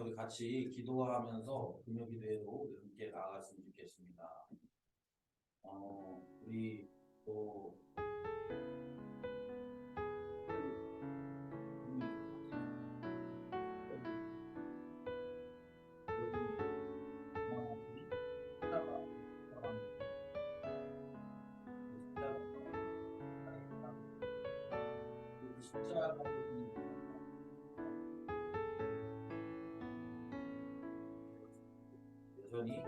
우리 같이 기도하면서 금요기도회로 함께 나아갔으면 좋겠습니다. 우리 또 여전히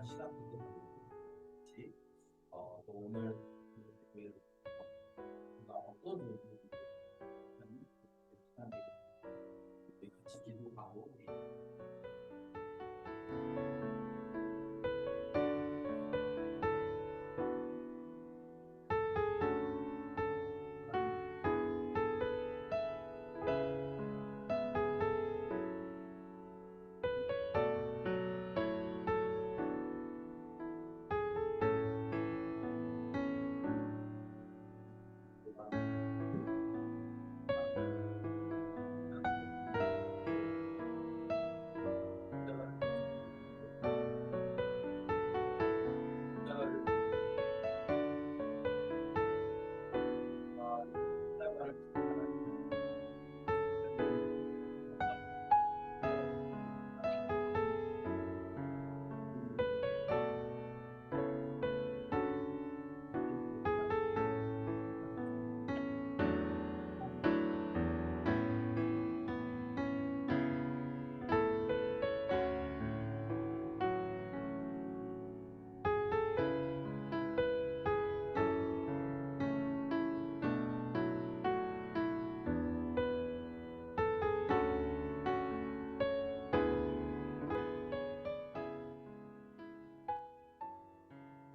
시간부터 같이 또 오늘 어떤 같이 기도하고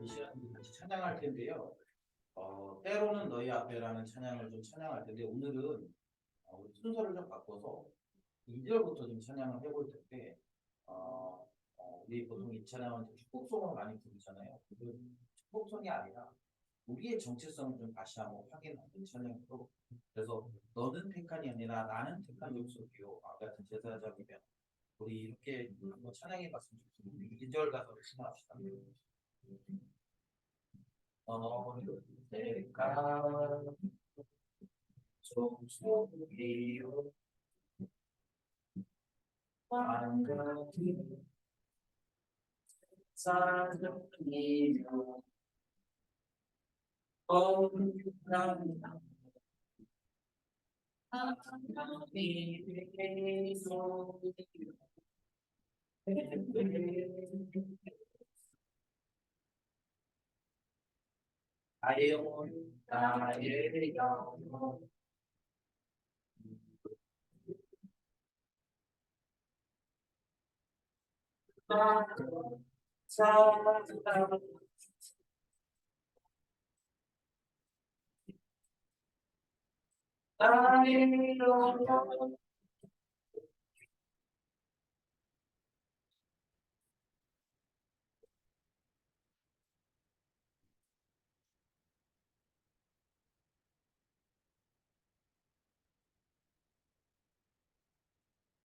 이 시간 같이 찬양할 텐데요. 때로는 너희 앞에라는 찬양을 좀 찬양할 텐데 오늘은 우리 순서를 좀 바꿔서 2절부터 좀 찬양을 해볼 텐데 우리 보통 이 찬양은 축복송을 많이 부르잖아요. 축복송이 아니라 우리의 정체성을 좀 다시 한번 확인하는 찬양으로 그래서 너는 택한이 아니라 나는 택한 족속이요 같은 제사장이면 우리 이렇게 한번 찬양해 봤으면 좋겠습니다. 2절 가서 신청합시다. 택한 족속이요 왕같은 사랑이요 거룩한 하나님의 소리요 나의 영혼 나의 영혼 나의 영혼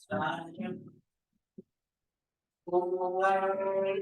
나의 보아를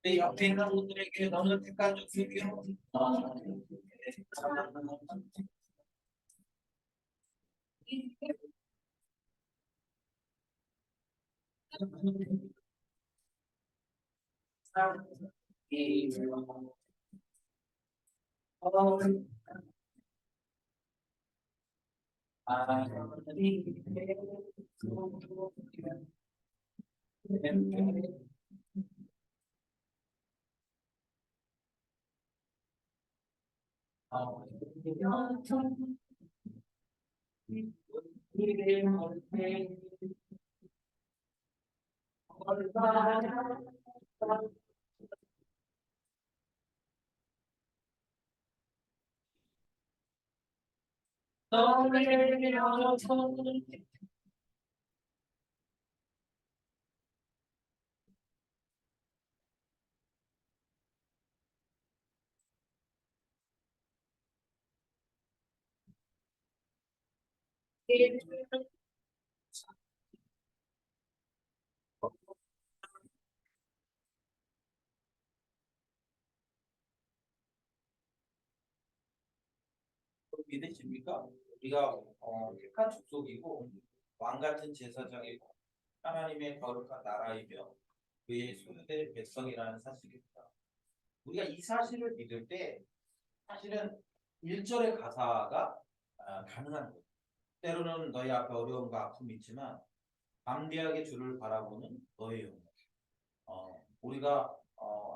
내 옆에 있는 분들에게 너는 객관적 비교. 믿으십니까? 우리가 택한 족속이고 왕 같은 제사장이고 하나님의 거룩한 나라이며 그의 소유된 백성이라는 사실입니다. 우리가 이 사실을 믿을 때 사실은 1절의 가사가 가능한 거예요. 때로는 너희 앞에 어려움과 아픔이 있지만 담대하게 주를 바라보는 너의 영혼. 우리가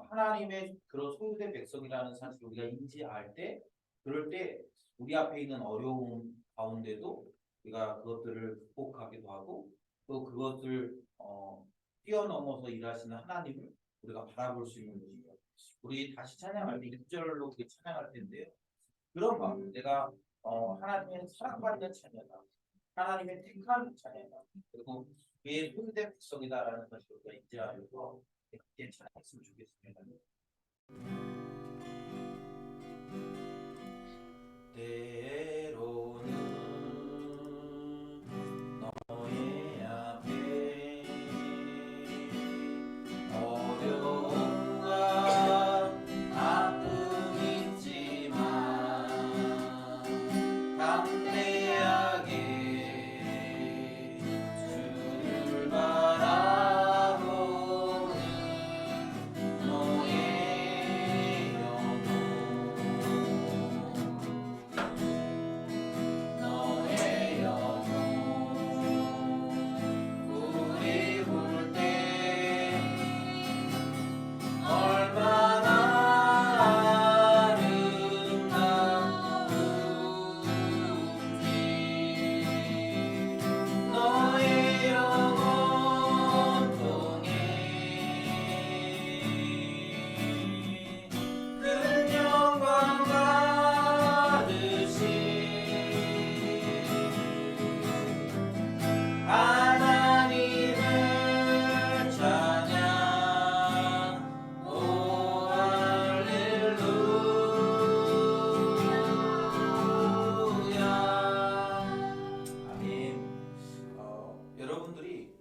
하나님의 그런 소유된 백성이라는 사실을 우리가 인지할 때, 그럴 때 우리 앞에 있는 어려움 가운데도 우리가 그것들을 극복하기도 하고 또 그것을 뛰어넘어서 일하시는 하나님을 우리가 바라볼 수 있는 것이죠. 우리 다시 찬양할 때 1절로 우리 찬양할 텐데요. 그런 마음, 내가 하나님의 사랑받는 자녀다, 하나님의 택한 자녀다, 그리고 그의 소유된 백성이다라는 것을 우리가 인지하려고 함께 찬양했으면 좋겠습니다. 때로는 너의 앞에 어려움과 아픔이 있지만 담대하게 주를 바라보는 너의 영혼, 너의 영혼, 우리 울 때 얼마나 아름다운지 너의 영혼 통해 큰 영광 받으신 하나님을 찬양. 오 할렐루야. 아멘. 여러분들이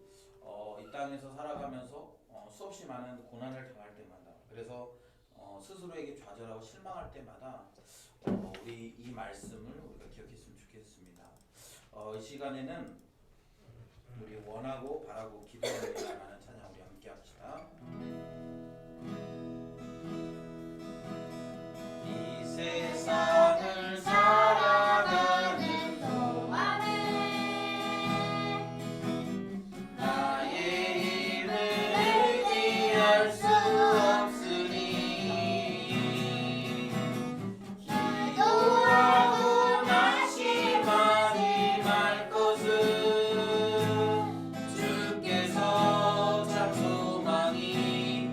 이 땅에서 살아가면서 수없이 많은 고난을 당할 때마다, 그래서 스스로에게 좌절하고 실망할 때마다 우리 이 말씀을 우리가 기억했으면 좋겠습니다. 이 시간에는 우리 원하고 바라고 기도하는 찬양 우리 함께 합시다. 이 세상을 살아가는 동안에 나의 힘을 의지할 수 없으니 기도하고 낙심하지 말 것은 주께서 참 소망이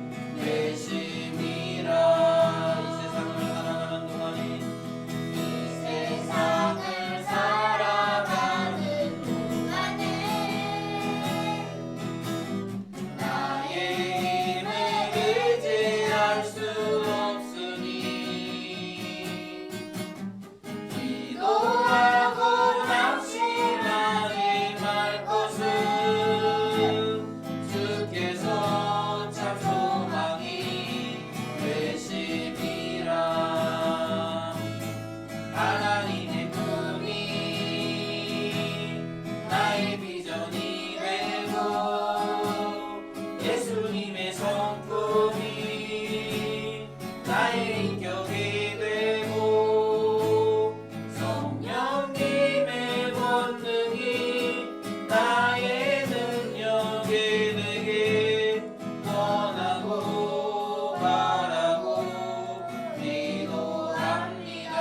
비전이 되고 예수님의 성품이 나의 인격이 되고 성령님의 권능이 나의 능력이 되게 원하고 바라고 기도합니다.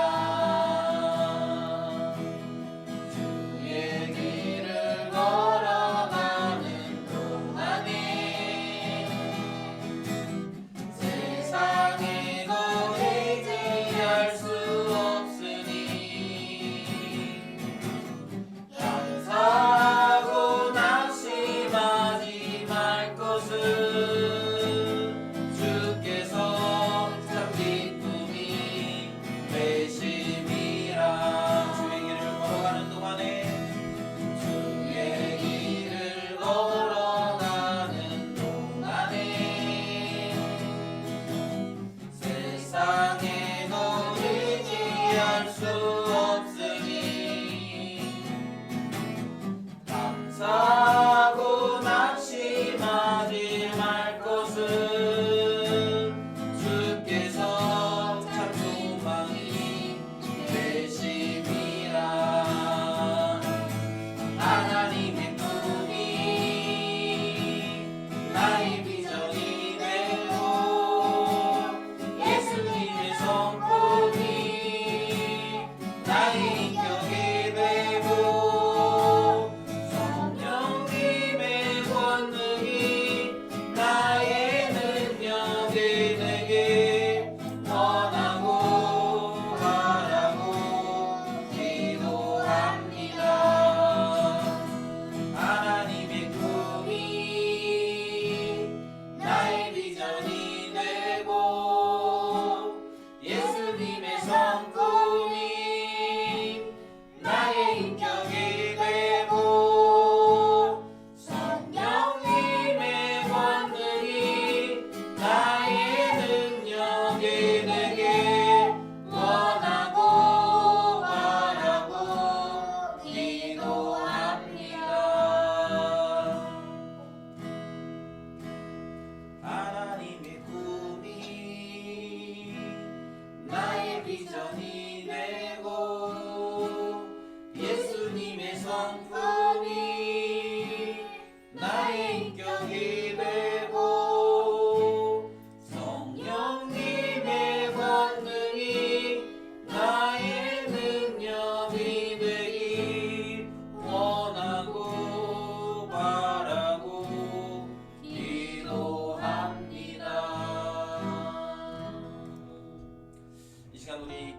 주의 길을 걸어가는 동안에 세상에 거리지할 수 없으니 감사하고 낙심하지 말 것을 주께서 참 기쁨이 되심이라. 주의 길을 걸어가는 동안에 주의 길을 걸어가는 동안에 세상에 거리지할 수 없으니 감사하고 낙심하지 말 것을 주께서 참 소망이 되심이라. 하나님의 꿈이 나의 비전이 되고 예수님의 성품이 나의 인격이 되고 성령님의 권능이 나의 능력이 되게 원하고 바라고 기도합니다. 하나님의 꿈이 나의 비전이 되고 예수님의 성품이 나의 인격이 되고 성령님의 권능이 나의 능력이 되게 원하고 바라고 기도합니다. 하나님의 꿈이 나의 비전이 되고 예수님의 성품이 나의 인격이 되고 성령님의 권능이 나의 능력이 되기 원하고 바라고 기도합니다. 이 시간 우리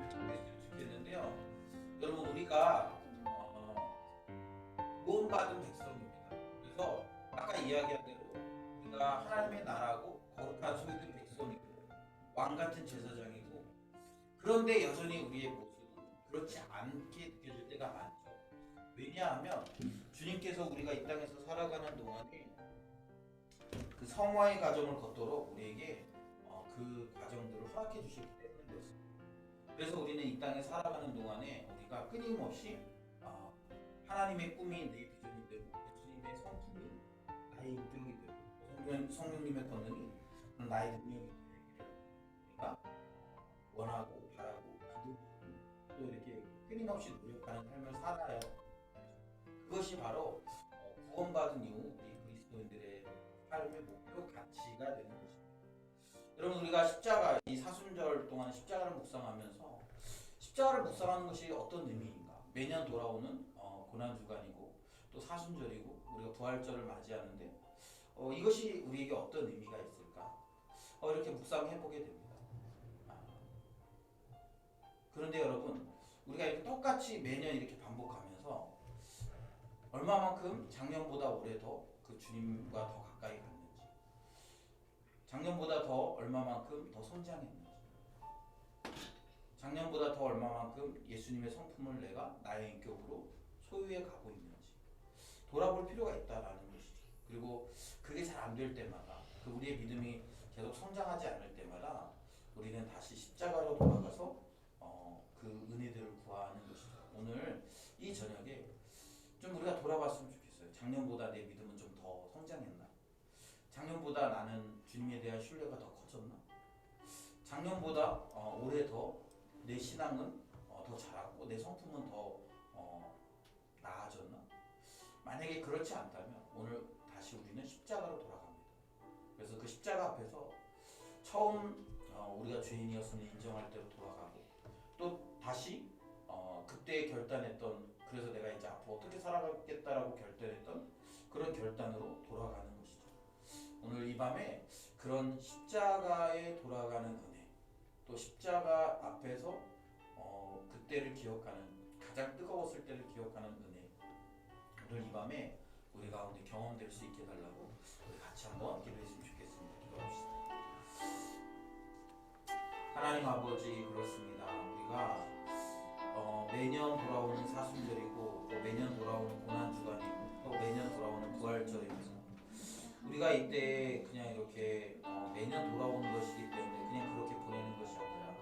기도했는데요. 여러분 우리가 구원받은 백성입니다. 그래서 아까 이야기한 대로 우리가 하나님의 나라고 거룩한 소유된 백성이고 왕 같은 제사장이고 그런데 여전히 우리의 모습은 그렇지 않게 느껴질 때가 많죠. 왜냐하면 주님께서 우리가 이 땅에서 살아가는 동안에 그 성화의 과정을 걷도록 우리에게 그 과정들을 허락해 주시기 때문에 그렇습니다. 그래서 우리는 이 땅에 살아가는 동안에 우리가 끊임없이 하나님의 꿈이 내 비전이 되고 예수님의 성품이 나의 인격이 되고 성령님의 권능이 나의 능력이 되기를 우리가 원하고 바라고 기도하고 또 이렇게 끊임없이 노력하는 삶을 살아야 그것이 바로 구원받은 이후 우리 그리스도인들의 삶의 목표 가치가 되는 것입니다. 여러분 우리가 십자가 이 사순절 동안 십자가를 묵상하면서 십자가를 묵상하는 것이 어떤 의미인가? 매년 돌아오는 고난주간이고 또 사순절이고 우리가 부활절을 맞이하는데 이것이 우리에게 어떤 의미가 있을까? 이렇게 묵상해보게 됩니다. 그런데 여러분 우리가 이렇게 똑같이 매년 이렇게 반복하면서 얼마만큼 작년보다 올해 더 그 주님과 더 가까이 갔는지 작년보다 더 얼마만큼 더 성장했는지 작년보다 더 얼마만큼 예수님의 성품을 내가 나의 인격으로 소유해 가고 있는지 돌아볼 필요가 있다라는 것이죠. 그리고 그게 잘 안 될 때마다 그 우리의 믿음이 계속 성장하지 않을 때마다 우리는 다시 십자가로 돌아가서 그 은혜들을 구하는 것이죠. 오늘 이 저녁에 좀 우리가 돌아봤으면 좋겠어요. 작년보다 내 믿음은 좀 더 성장했나? 작년보다 나는 주님에 대한 신뢰가 더 커졌나? 작년보다 올해 더 내 신앙은 더 자랐고 내 성품은 더 나아졌나? 만약에 그렇지 않다면 오늘 다시 우리는 십자가로 돌아갑니다. 그래서 그 십자가 앞에서 처음 우리가 죄인이었음을 인정할 때로 돌아가고 또 다시 그때 결단했던 그래서 내가 이제 앞으로 어떻게 살아가겠다라고 결단했던 그런 결단으로 돌아가는 것이죠. 오늘 이 밤에 그런 십자가에 돌아가는 은혜 또 십자가 앞에서 그때를 기억하는 가장 뜨거웠을 때를 기억하는 은혜 오늘 이 밤에 우리 가운데 경험될 수 있게 달라고 우리 같이 한번 기도했으면 좋겠습니다. 기도합시다. 하나님 아버지 그렇습니다. 우리가 매년 돌아오는 사순절이고 또 매년 돌아오는 고난주간이고 또 매년 돌아오는 부활절입니다. 우리가 이때 그냥 이렇게 매년 돌아오는 것이기 때문에 그냥 그렇게 보내는 것이 아니라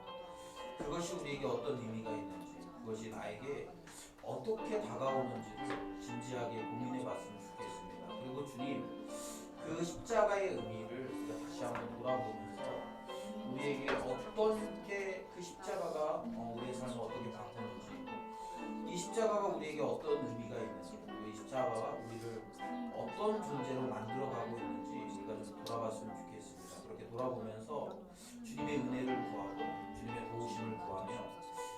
그것이 우리에게 어떤 의미가 있는지 그것이 나에게 어떻게 다가오는지를 진지하게 고민해 봤으면 좋겠습니다. 그리고 주님 그 십자가의 의미를 우리가 다시 한번 돌아보면서 우리에게 어떻게 그 십자가가 우리의 삶을 어떻게 바꾸는지 이 십자가가 우리에게 어떤 의미가 있는지 이 십자가가 우리를 어떤 존재로 만들어가고 있는지 우리가 좀 돌아봤으면 좋겠습니다. 그렇게 돌아보면서 주님의 은혜를 구하고 주님의 도우심을 구하며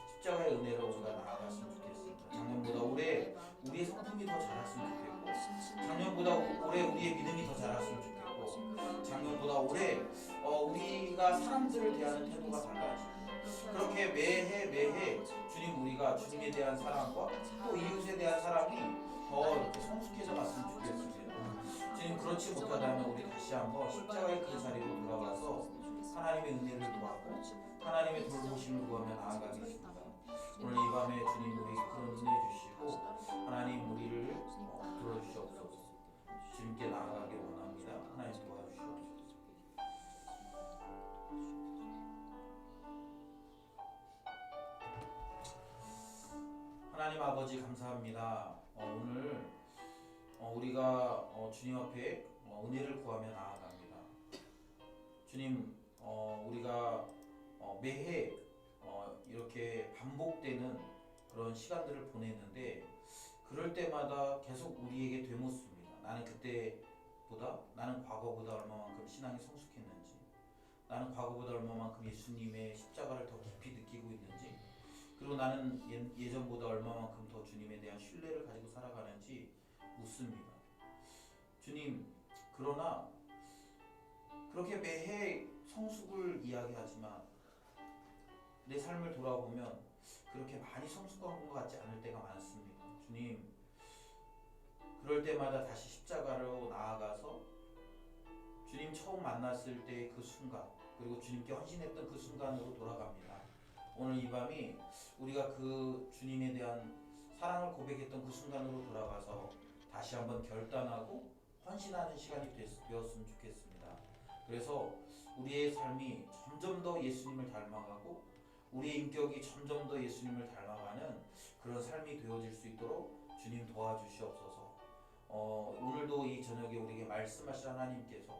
십자가의 은혜로 우리가 나아갔으면 좋겠습니다. 작년보다 올해 우리의 성품이 더 자랐으면 좋겠고 작년보다 올해 우리의 믿음이 더 자랐으면 좋겠고 작년보다 올해 우리가 사람들을 대하는 태도가 달라지고 그렇게 매해 주님 우리가 주님에 대한 사랑과 또 이웃에 대한 사랑이 더 이렇게 성숙해져 갔으면 좋겠습니다. 주님 그렇지 못하다면 우리 다시 한번 십자가의 그 자리로 돌아가서 하나님의 은혜를 구하고 하나님의 돌보심을 구하며 나아가겠습니다. 오늘 이 밤에 주님 우리에게 그런 은혜 주시고 하나님 우리를 들어주시옵소서. 주님께 나아가길 원합니다. 하나님 도와주시옵소서. 하나님 아버지 감사합니다. 오늘 우리가 주님 앞에 은혜를 구하며 나아갑니다. 주님 우리가 매해 이렇게 반복되는 그런 시간들을 보내는데 그럴 때마다 계속 우리에게 되묻습니다. 나는 그때보다 나는 과거보다 얼마만큼 신앙이 성숙했는지 나는 과거보다 얼마만큼 예수님의 십자가를 더 깊이 느끼고 있는지 그리고 나는 예전보다 얼마만큼 더 주님에 대한 신뢰를 가지고 살아가는지 묻습니다. 주님 그러나 그렇게 매해 성숙을 이야기하지만 내 삶을 돌아보면 그렇게 많이 성숙한 것 같지 않을 때가 많습니다. 주님 그럴 때마다 다시 십자가로 나아가서 주님 처음 만났을 때 그 순간 그리고 주님께 헌신했던 그 순간으로 돌아갑니다. 오늘 이 밤이 우리가 그 주님에 대한 사랑을 고백했던 그 순간으로 돌아가서 다시 한번 결단하고 헌신하는 시간이 되었으면 좋겠습니다. 그래서 우리의 삶이 점점 더 예수님을 닮아가고 우리의 인격이 점점 더 예수님을 닮아가는 그런 삶이 되어질 수 있도록 주님 도와주시옵소서. 오늘도 이 저녁에 우리에게 말씀하실 하나님께서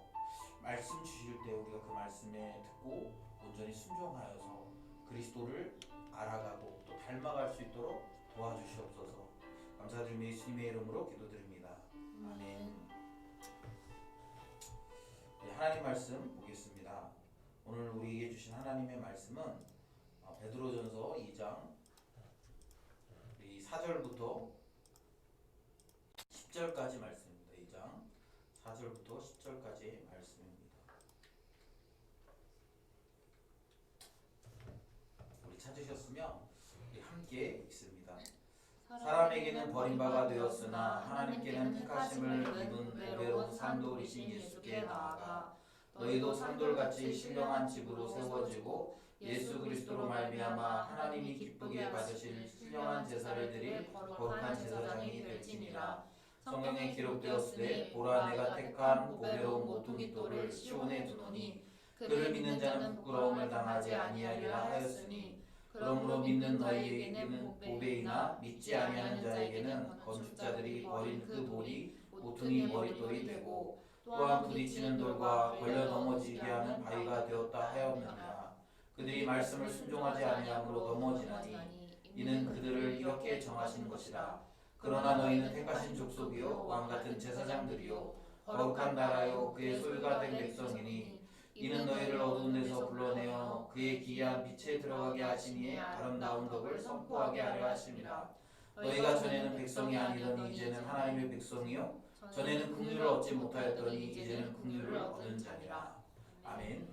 말씀 주실 때 우리가 그 말씀에 듣고 온전히 순종하여서 그리스도를 알아가고 또 닮아갈 수 있도록 도와주시옵소서. 감사드리며 예수님의 이름으로 기도드립니다. 아멘. 네, 하나님 말씀 보겠습니다. 오늘 우리에게 주신 하나님의 말씀은 베드로전서 2장 4절부터 10절까지 말씀입니다. 2장 4절부터 10절까지 말씀입니다. 우리 찾으셨으면 우리 함께 읽습니다. 사람에게는 버림바가 되었으나 하나님께는 택하심을 입은 보배로운 산돌이신 예수께 나아가 너희도 산돌같이 신령한 집으로 세워지고 예수 그리스도로 말미암아 하나님이 기쁘게 받으실 신령한 제사를 드릴 거룩한 제사장이 될지니라. 성경에 기록되었으되 보라 내가 택한 보배로운 모퉁이 돌을 시온에 두노니 그를 믿는 자는 부끄러움을 당하지 아니하리라 하였으니 그러므로 믿는 너희에게는 보배이나 믿지 아니하는 자에게는 건축자들이 버린 그 돌이 모퉁이 머릿돌이 되고 또한 부딪히는 돌과 걸려 넘어지게 하는 바위가 되었다 하였느니라. 그들이 말씀을 순종하지 아니함으로 넘어지나니 이는 그들을 이렇게 정하신 것이라. 그러나 너희는 택하신 족속이요 왕같은 제사장들이요 거룩한 나라요 그의 소유가 된 백성이니 이는 너희를 어두운 데서 불러내어 그의 기이한 빛에 들어가게 하시니에 아름다운 덕을 선포하게 하려 하심이라. 너희가 전에는 백성이 아니더니 이제는 하나님의 백성이요 전에는 긍휼을 얻지 못하였더니 이제는 긍휼을 얻은 자니라. 아멘.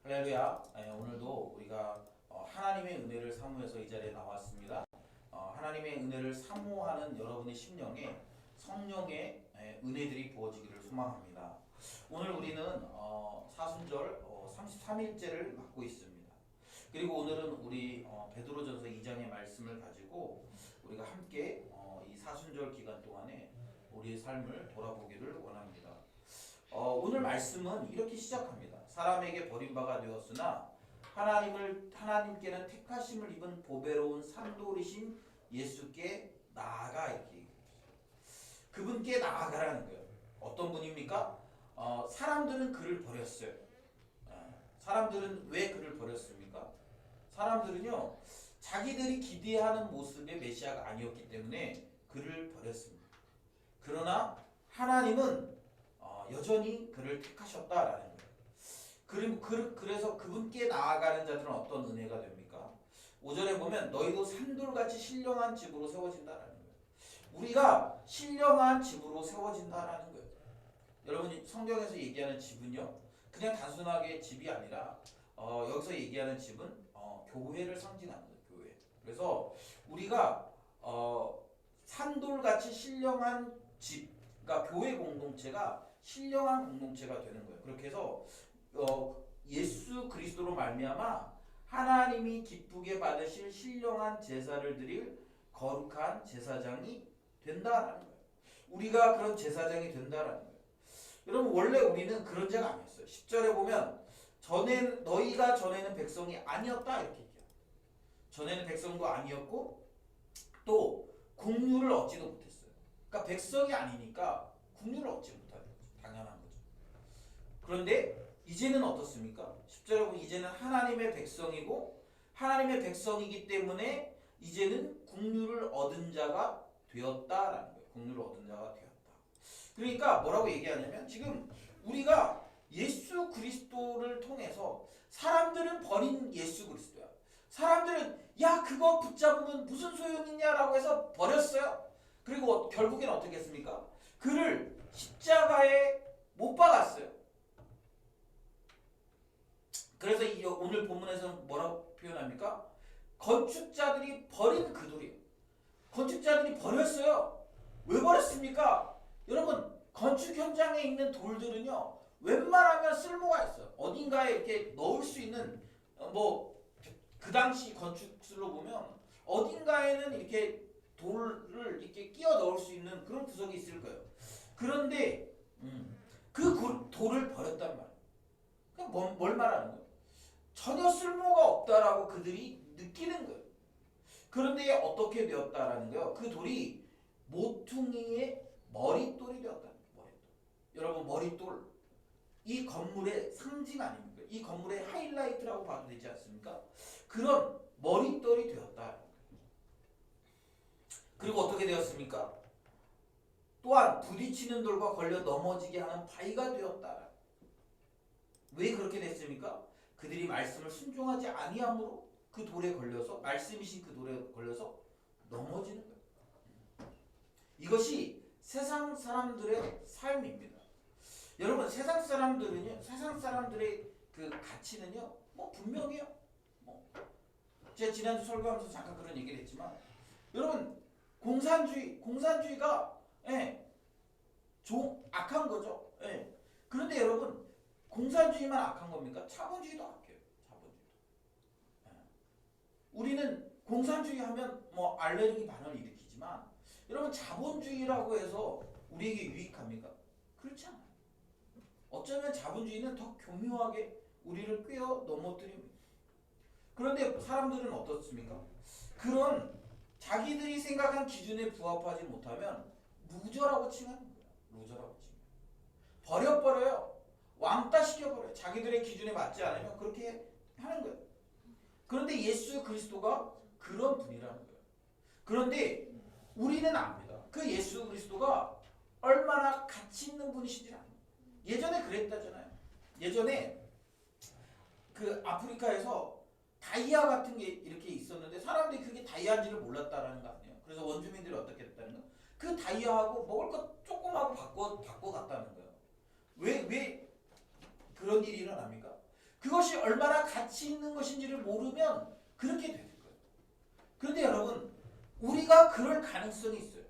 할렐루야. 오늘도 우리가 하나님의 은혜를 사모해서 이 자리에 나왔습니다. 하나님의 은혜를 사모하는 여러분의 심령에 성령의 은혜들이 부어지기를 소망합니다. 오늘 우리는 사순절 33일째를 맞고 있습니다. 그리고 오늘은 우리 베드로전서 2장의 말씀을 가지고 우리가 함께 이 사순절 기간 동안에 우리의 삶을 돌아보기를 원합니다. 오늘 말씀은 이렇게 시작합니다. 사람에게 버림바가 되었으나 하나님께는 택하심을 입은 보배로운 산돌이신 예수께 나아가 이렇게 얘기해요. 그분께 나아가라는 거예요. 어떤 분입니까? 사람들은 그를 버렸어요. 사람들은 왜 그를 버렸습니까? 사람들은요 자기들이 기대하는 모습의 메시아가 아니었기 때문에 그를 버렸습니다. 그러나 하나님은 여전히 그를 택하셨다라는 거예요. 그래서 그분께 나아가는 자들은 어떤 은혜가 됩니까? 5절에 보면 너희도 산돌같이 신령한 집으로 세워진다라는 거예요. 우리가 신령한 집으로 세워진다라는 거예요. 여러분이 성경에서 얘기하는 집은요 그냥 단순하게 집이 아니라 여기서 얘기하는 집은 교회를 상징하는 거예요. 교회. 그래서 우리가 산돌같이 신령한 집, 그러니까 교회 공동체가 신령한 공동체가 되는 거예요. 그렇게 해서 예수 그리스도로 말미암아 하나님이 기쁘게 받으실 신령한 제사를 드릴 거룩한 제사장이 된다라는 거예요. 우리가 그런 제사장이 된다라는 거예요. 여러분 원래 우리는 그런 자가 아니었어요. 10절에 보면 너희가 전에는 백성이 아니었다 이렇게 얘기해요. 전에는 백성도 아니었고 또 국류를 얻지도 못했어요. 그러니까 백성이 아니니까 국류를 얻지 못하는 거죠. 당연한 거죠. 그런데 이제는 어떻습니까? 10절에 보면 이제는 하나님의 백성이고 하나님의 백성이기 때문에 이제는 국류를 얻은 자가 되었다라는 거예요. 국류를 얻은 자가 되었다. 그러니까 뭐라고 얘기하냐면 지금 우리가 예수 그리스도를 통해서 사람들은 버린 예수 그리스도야. 사람들은 야 그거 붙잡으면 무슨 소용이냐라고 해서 버렸어요. 그리고 결국엔 어떻게 했습니까? 그를 십자가에 못 박았어요. 그래서 오늘 본문에서는 뭐라고 표현합니까? 건축자들이 버린 그 돌이에요. 건축자들이 버렸어요. 왜 버렸습니까? 여러분 건축 현장에 있는 돌들은요 웬만하면 쓸모가 있어요. 어딘가에 이렇게 넣을 수 있는 그 당시 건축술로 보면 어딘가에는 이렇게 돌을 이렇게 끼워 넣을 수 있는 그런 구석이 있을 거예요. 그런데 그 돌을 버렸단 말이에요. 그럼 뭘 말하는 거예요? 전혀 쓸모가 없다라고 그들이 느끼는 거예요. 그런데 어떻게 되었다라는 거예요? 그 돌이 모퉁이의 머릿돌이 되었다는 거예요. 머릿돌. 여러분 머릿돌 이 건물의 상징 아닙니까? 이 건물의 하이라이트라고 봐도 되지 않습니까? 그런 머릿돌이 되었다. 그리고 어떻게 되었습니까? 또한 부딪히는 돌과 걸려 넘어지게 하는 바위가 되었다. 왜 그렇게 됐습니까? 그들이 말씀을 순종하지 아니함으로 그 돌에 걸려서 말씀이신 그 돌에 걸려서 넘어지는 거예요. 이것이 세상 사람들의 삶입니다. 여러분 세상 사람들의 그 가치는요 분명해요. 제가 지난주 설교하면서 잠깐 그런 얘기를 했지만 여러분 공산주의가 악한 거죠. 그런데 여러분 공산주의만 악한 겁니까? 자본주의도 악해요. 자본주의도. 우리는 공산주의 하면 알레르기 반응을 일으키지만 여러분 자본주의라고 해서 우리에게 유익합니까? 그렇지 않아요. 어쩌면 자본주의는 더 교묘하게 우리를 꿰어 넘어뜨립니다. 그런데 사람들은 어떻습니까? 그런 자기들이 생각한 기준에 부합하지 못하면 루저라고 칭하는 거야. 루저라고 칭해. 버려버려요. 왕따 시켜버려요. 자기들의 기준에 맞지 않으면 그렇게 하는 거예요. 그런데 예수 그리스도가 그런 분이라는 거예요. 그런데 우리는 압니다. 그 예수 그리스도가 얼마나 가치 있는 분이신지 압니다. 예전에 그랬다잖아요. 예전에 그 아프리카에서 다이아 같은 게 이렇게 있었는데 사람들이 그게 다이아인지를 몰랐다라는 거 아니에요. 그래서 원주민들이 어떻게 했다는 거? 그 다이아하고 먹을 것 조금하고 바꿔 갔다는 거예요. 왜 그런 일이 일어납니까? 그것이 얼마나 가치 있는 것인지를 모르면 그렇게 되는 거예요. 그런데 여러분, 우리가 그럴 가능성이 있어요.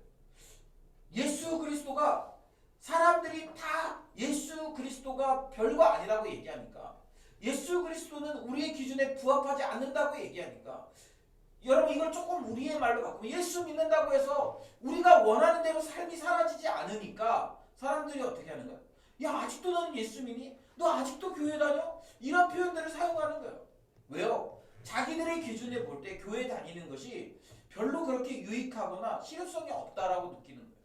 예수 그리스도가 사람들이 다 예수 그리스도가 별거 아니라고 얘기하니까 예수 그리스도는 우리의 기준에 부합하지 않는다고 얘기하니까 여러분 이걸 조금 우리의 말로 바꾸면 예수 믿는다고 해서 우리가 원하는 대로 삶이 사라지지 않으니까 사람들이 어떻게 하는 거야? 야 아직도 너는 예수 믿니? 너 아직도 교회 다녀? 이런 표현들을 사용하는 거예요. 왜요? 자기들의 기준에 볼 때 교회 다니는 것이 별로 그렇게 유익하거나 실효성이 없다라고 느끼는 거예요.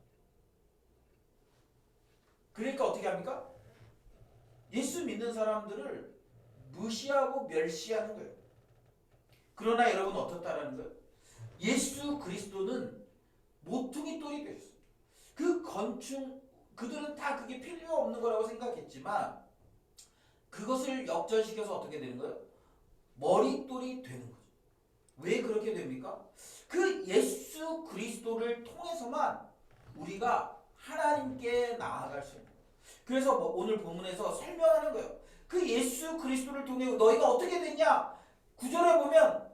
그러니까 어떻게 합니까? 예수 믿는 사람들을 무시하고 멸시하는 거예요. 그러나 여러분 어떻다라는 거예요? 예수 그리스도는 모퉁이 돌이 되셨어요. 그 건축 그들은 다 그게 필요 없는 거라고 생각했지만 그것을 역전시켜서 어떻게 되는 거예요? 머릿돌이 되는 거죠. 왜 그렇게 됩니까? 그 예수 그리스도를 통해서만 우리가 하나님께 나아갈 수 있는 거예요. 그래서 오늘 본문에서 설명하는 거예요. 그 예수 그리스도를 통해 너희가 어떻게 됐냐? 구절에 보면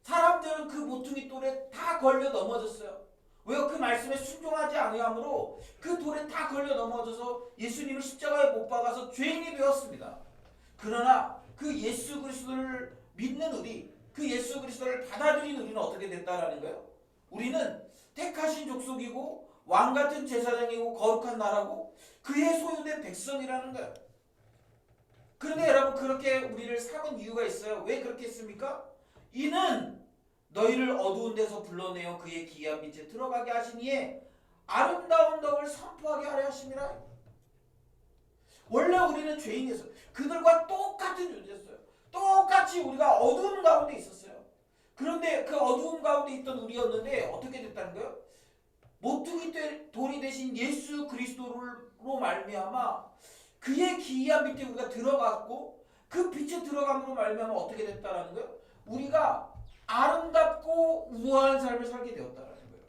사람들은 그 모퉁이 돌에 다 걸려 넘어졌어요. 왜요? 그 말씀에 순종하지 아니함으로 그 돌에 다 걸려 넘어져서 예수님을 십자가에 못 박아서 죄인이 되었습니다. 그러나 그 예수 그리스도를 믿는 우리, 그 예수 그리스도를 받아들인 우리는 어떻게 됐다라는 거예요? 우리는 택하신 족속이고 왕같은 제사장이고 거룩한 나라고 그의 소유된 백성이라는 거예요. 그런데 여러분 그렇게 우리를 삼은 이유가 있어요. 왜 그렇게 했습니까? 이는 너희를 어두운 데서 불러내어 그의 기이한 빛에 들어가게 하시니에 아름다운 덕을 선포하게 하려 하심이라. 원래 우리는 죄인이었어요. 그들과 똑같은 존재였어요. 똑같이 우리가 어두운 가운데 있었어요. 그런데 그 어두운 가운데 있던 우리였는데 어떻게 됐다는 거예요? 모퉁이 돌이 되신 예수 그리스도로 말미암아 그의 기이한 빛에 우리가 들어갔고 그 빛에 들어감으로 말미암아 어떻게 됐다라는 거예요? 우리가 아름답고 우아한 삶을 살게 되었다라는 거예요.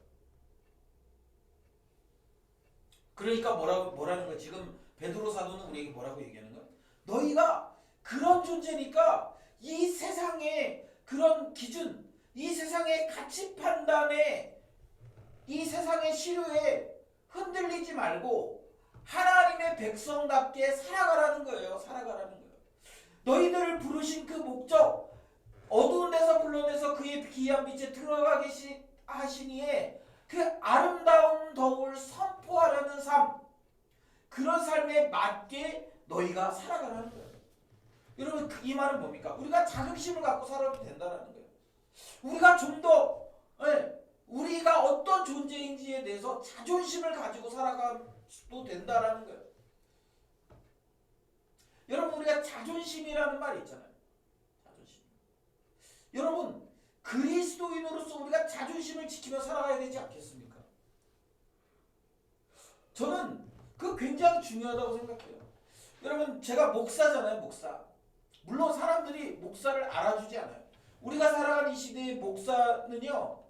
그러니까 뭐라는 거예요? 지금 베드로 사도는 우리에게 뭐라고 얘기하는 거예요? 너희가 그런 존재니까 이 세상의 그런 기준, 이 세상의 가치 판단에, 이 세상의 시류에 흔들리지 말고 하나님의 백성답게 살아가라는 거예요. 살아가라는 거예요. 너희들을 부르신 그 목적, 어두운 데서 불러내서 그의 기이한 빛에 들어가게 하시니에 그 아름다운 덕을 선포하려는 삶, 그런 삶에 맞게 너희가 살아가라는 거예요. 여러분 이 말은 뭡니까? 우리가 자긍심을 갖고 살아도 된다는 거예요. 우리가 좀 더 우리가 어떤 존재인지에 대해서 자존심을 가지고 살아가도 된다는 거예요. 여러분 우리가 자존심이라는 말이 있잖아요. 자존심. 여러분 그리스도인으로서 우리가 자존심을 지키며 살아가야 되지 않겠습니까? 저는 그거 굉장히 중요하다고 생각해요. 여러분 제가 목사잖아요. 목사. 물론 사람들이 목사를 알아주지 않아요. 우리가 살아가는 이 시대의 목사는요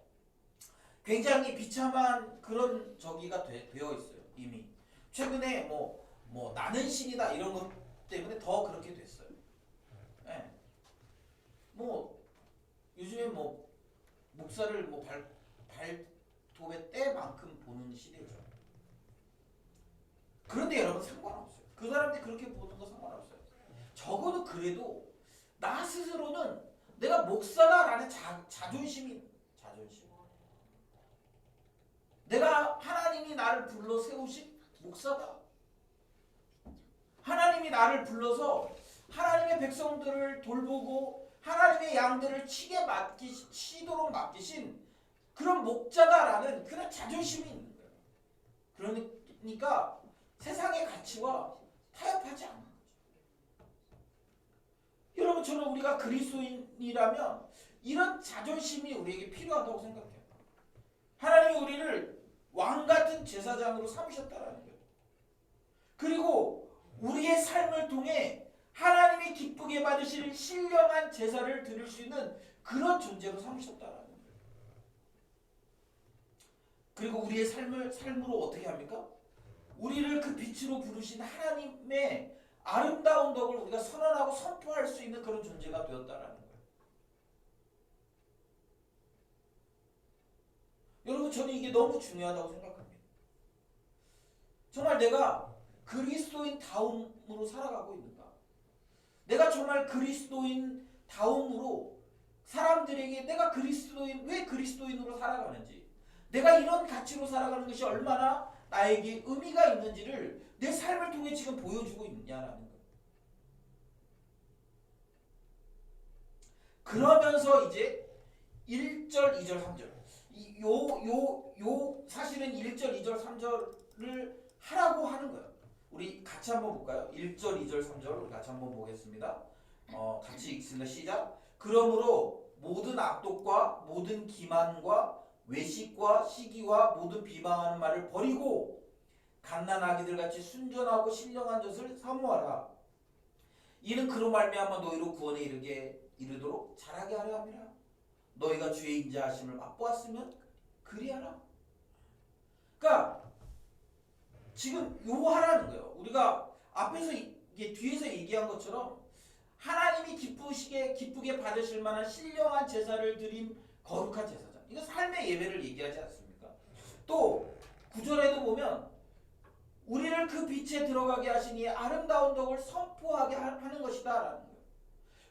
굉장히 비참한 그런 저기가 되어 있어요. 이미 최근에 뭐 나는 신이다 이런 것 때문에 더 그렇게 됐어요. 네. 뭐 요즘에 뭐 목사를 뭐 발톱의 때만큼 보는 시대죠. 그런데 여러분 상관없어요. 그 사람들이 그렇게 보는 거 상관없어요. 적어도 그래도 나 스스로는 내가 목사다라는 자존심. 내가 하나님이 나를 불러 세우신 목사다. 하나님이 나를 불러서 하나님의 백성들을 돌보고 하나님의 양들을 치도록 맡기신 그런 목자다라는 그런 자존심이 있는 거예요. 그러니까 세상의 가치와 타협하지 않는 거죠. 여러분, 저는 우리가 그리스도인이라면 이런 자존심이 우리에게 필요하다고 생각해요. 하나님이 우리를 왕같은 제사장으로 삼으셨다라는 거예요. 그리고 우리의 삶을 통해 하나님이 기쁘게 받으실 신령한 제사를 드릴 수 있는 그런 존재로 삼으셨다라는 거예요. 그리고 우리의 삶으로 어떻게 합니까? 우리를 그 빛으로 부르신 하나님의 아름다운 덕을 우리가 선언하고 선포할 수 있는 그런 존재가 되었다라는 거예요. 여러분, 저는 이게 너무 중요하다고 생각합니다. 정말 내가 그리스도인 다움으로 살아가고 있는가? 내가 정말 그리스도인 다움으로 사람들에게 내가 왜 그리스도인으로 살아가는지, 내가 이런 가치로 살아가는 것이 얼마나 나에게 의미가 있는지를 내 삶을 통해 지금 보여주고 있느냐라는 거예요. 그러면서 이제 1절, 2절, 3절 사실은 1절, 2절, 3절을 하라고 하는 거예요. 우리 같이 한번 볼까요? 1절, 2절, 3절 우리 같이 한번 보겠습니다. 같이 읽습니다. 시작. 그러므로 모든 악독과 모든 기만과 외식과 시기와 모든 비방하는 말을 버리고 갓난아기들 같이 순전하고 신령한 젖을 사모하라. 이는 그로 말미암아 너희로 구원에 이르도록 자라게 하려 함이라. 너희가 주의 인자하심을 맛보았으면 그리하라. 그러니까 지금 하라는 거예요. 우리가 앞에서 뒤에서 얘기한 것처럼 하나님이 기쁘게 받으실 만한 신령한 제사를 드린 거룩한 제사장. 이거 삶의 예배를 얘기하지 않습니까? 또 9절에도 보면 우리를 그 빛에 들어가게 하신 이 아름다운 덕을 선포하게 하는 것이다 라는 거예요.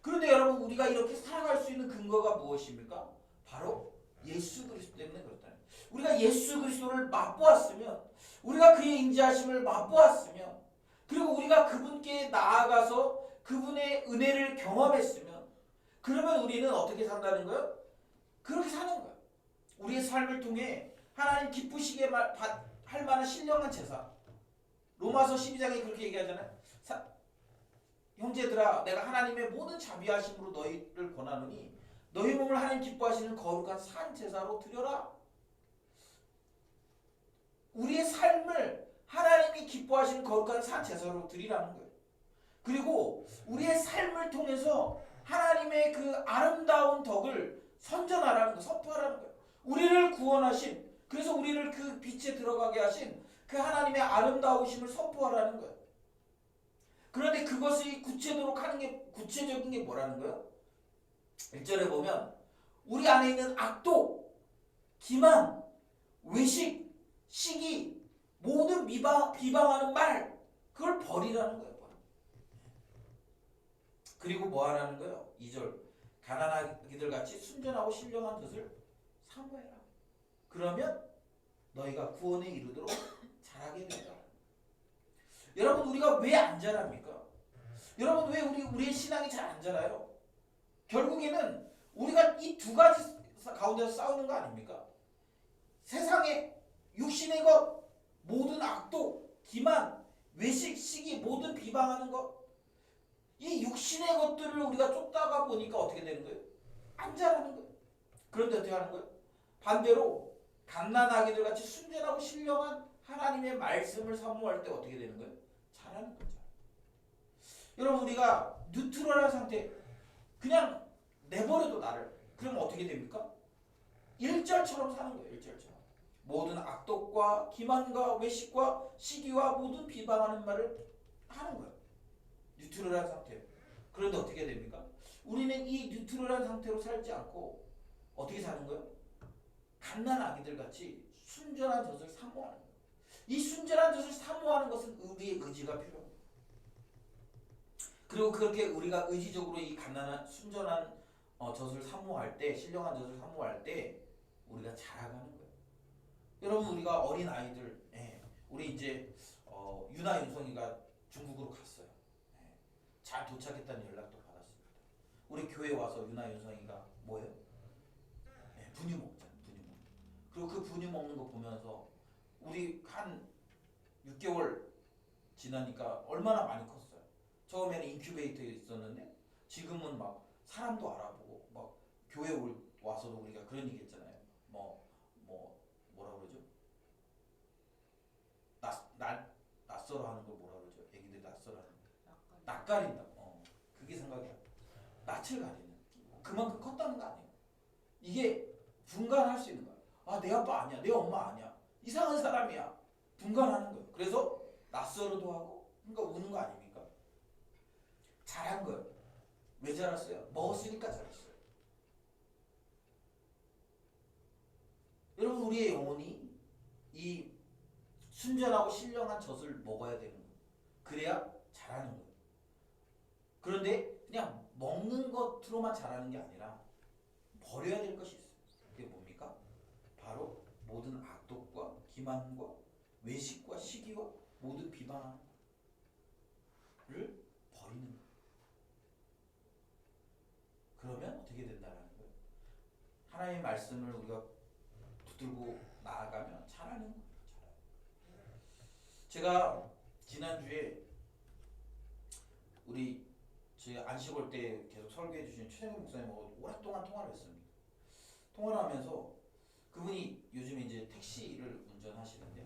그런데 여러분, 우리가 이렇게 살아갈 수 있는 근거가 무엇입니까? 바로 예수 그리스도 때문에 그렇다. 우리가 예수 그리스도를 맛보았으면, 우리가 그의 인자하심을 맛보았으면, 그리고 우리가 그분께 나아가서 그분의 은혜를 경험했으면, 그러면 우리는 어떻게 산다는 거예요? 그렇게 사는 거예요. 우리의 삶을 통해 하나님 기쁘시게 할 만한 신령한 제사. 로마서 12장에 그렇게 얘기하잖아요. 형제들아, 내가 하나님의 모든 자비하심으로 너희를 권하노니 너희 몸을 하나님 기뻐하시는 거룩한 산 제사로 드려라. 우리의 삶을 하나님이 기뻐하시는 거룩한 산 제사로 드리라는 거예요. 그리고 우리의 삶을 통해서 하나님의 그 아름다운 덕을 선전하라는 거, 선포하라는 거예요. 우리를 구원하신, 그래서 우리를 그 빛에 들어가게 하신 그 하나님의 아름다우심을 선포하라는 거예요. 그런데 그것이 구체적인 게 뭐라는 거예요? 1절에 보면 우리 안에 있는 악독, 기만, 외식, 시기, 모든 비방하는 말, 그걸 버리라는 거예요. 그리고 뭐 하라는 거예요? 2절, 가난아기들 같이 순전하고 신령한 젖을 사모해라. 그러면 너희가 구원에 이르도록 자라게 된다. 여러분, 우리가 왜 안 자랍니까? 여러분, 왜 우리의 신앙이 잘 안 자라요? 결국에는 우리가 이 두 가지 가운데서 싸우는 거 아닙니까? 세상의 육신의 것, 모든 악독, 기만, 외식, 시기, 모든 비방하는 것, 이 육신의 것들을 우리가 쫓다가 보니까 어떻게 되는 거예요? 안 자라는 거예요. 그런데 어떻게 하는 거예요? 반대로 갓난아기들 같이 순전하고 신령한 하나님의 말씀을 사모할 때 어떻게 되는 거예요? 자라는 거죠. 여러분, 우리가 뉴트럴한 상태, 그냥 내버려도 나를, 그러면 어떻게 됩니까? 1절처럼 사는 거예요. 1절처럼. 모든 악독과 기만과 외식과 시기와 모든 비방하는 말을 하는 거예요. 뉴트럴한 상태. 그런데 어떻게 됩니까? 우리는 이 뉴트럴한 상태로 살지 않고 어떻게 사는 거예요? 갓난아기들 같이 순전한 젖을 사모하는 거예요. 이 순전한 젖을 사모하는 것은 우리의 의지가 필요합니다. 그리고 그렇게 우리가 의지적으로 이 순전한 젖을 사모할 때, 신령한 젖을 사모할 때 우리가 자라가는 거예요. 여러분, 우리가 어린 아이들, 우리 이제 유나 윤성이가 중국으로 갔어요. 잘 도착했다는 연락도 받았습니다. 우리 교회 와서 유나 윤성이가 뭐예요? 네, 분유 먹잖아요. 분유 먹. 그리고 그 분유 먹는 거 보면서 우리 한 6개월 지나니까 얼마나 많이 컸어요. 처음에는 인큐베이터에 있었는데 지금은 막 사람도 알아보고 막 교회 와서도 우리가 그런 얘기 했잖아요. 뭐라 그러죠? 낯설어 하는 걸 뭐라 그러죠? 애기들 낯설어 하는 거. 낯가린다고. 그게 생각이 나. 낯을 가리는. 그만큼 컸다는 거 아니에요. 이게 분간할 수 있는 거야. 아, 내 아빠 아니야. 내 엄마 아니야. 이상한 사람이야. 분간하는 거예요. 그래서 낯설어도 하고 그러니까 우는 거 아닙니까? 잘한 거예요. 왜 잘했어요? 먹었으니까 잘했어요. 여러분 우리의 영혼이 이 순전하고 신령한 젖을 먹어야 되는 거예요. 그래야 잘하는 거예요. 그런데 그냥 먹는 것으로만 잘하는 게 아니라 버려야 될 것이 있어요. 그게 뭡니까? 바로 모든 악독과 기만과 외식과 시기와 모든 비방을 버리는 거예요. 그러면 어떻게 된다는 거예요? 하나님의 말씀을 우리가 붙들고 나아가면 잘하는 거예요. 제가 지난주에 우리 저희 안식월 때 계속 설교해 주신 최정희 목사님하고 오랫동안 통화를 했습니다. 통화를 하면서 그분이 요즘에 이제 택시를 운전하시는데요.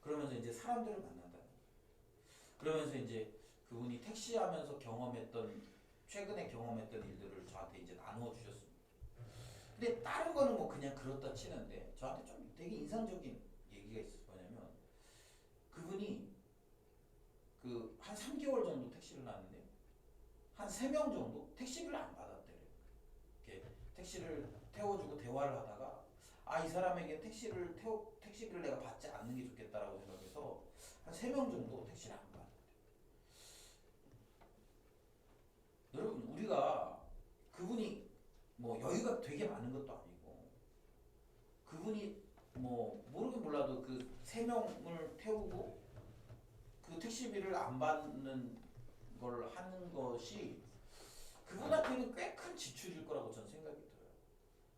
그러면서 이제 사람들을 만난다. 그러면서 이제 그분이 택시하면서 최근에 경험했던 일들을 저한테 이제 나누어 주셨습니다. 근데 다른 거는 뭐 그냥 그렇다 치는데 저한테 좀 되게 인상적인 얘기가 있었어요. 뭐냐면 그분이 그 한 3개월 정도 택시를 놨는데 한 3명 정도 택시비를 안 받았대요. 이렇게 택시를 태워주고 대화를 하다가 이 사람에게 택시비를 내가 받지 않는 게 좋겠다라고 생각해서 한 3명 정도 택시를 안 받았대요. 여러분 우리가 그분이 뭐 여유가 되게 많은 것도 아니고 그분이 뭐 모르긴 몰라도 그 3명을 태우고 그 택시비를 안 받는 걸 하는 것이 그분한테는 꽤 큰 지출일 거라고 저는 생각이 들어요.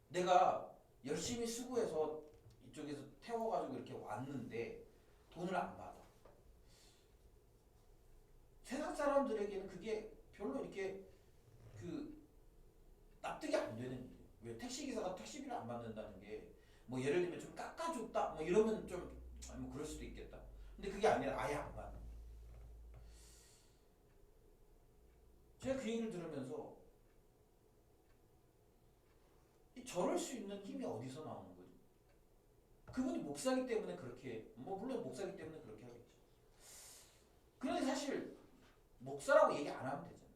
내가 열심히 수고해서 이쪽에서 태워가지고 이렇게 왔는데 돈을 안 받아. 세상 사람들에게는 그게 별로 이렇게 그 납득이 안 되는 일이에요. 왜 택시기사가 택시비를 안 받는다는 게 뭐 예를 들면 좀 깎아줬다 뭐 이러면 좀 뭐 그럴 수도 있겠다. 근데 그게 아니라 아예 안 받는. 제가 그 얘기를 들으면서 저럴 수 있는 힘이 어디서 나오는 거지? 그분이 목사기 때문에 그렇게 뭐 물론 목사기 때문에 그렇게 하겠죠. 그런데 사실 목사라고 얘기 안 하면 되잖아요.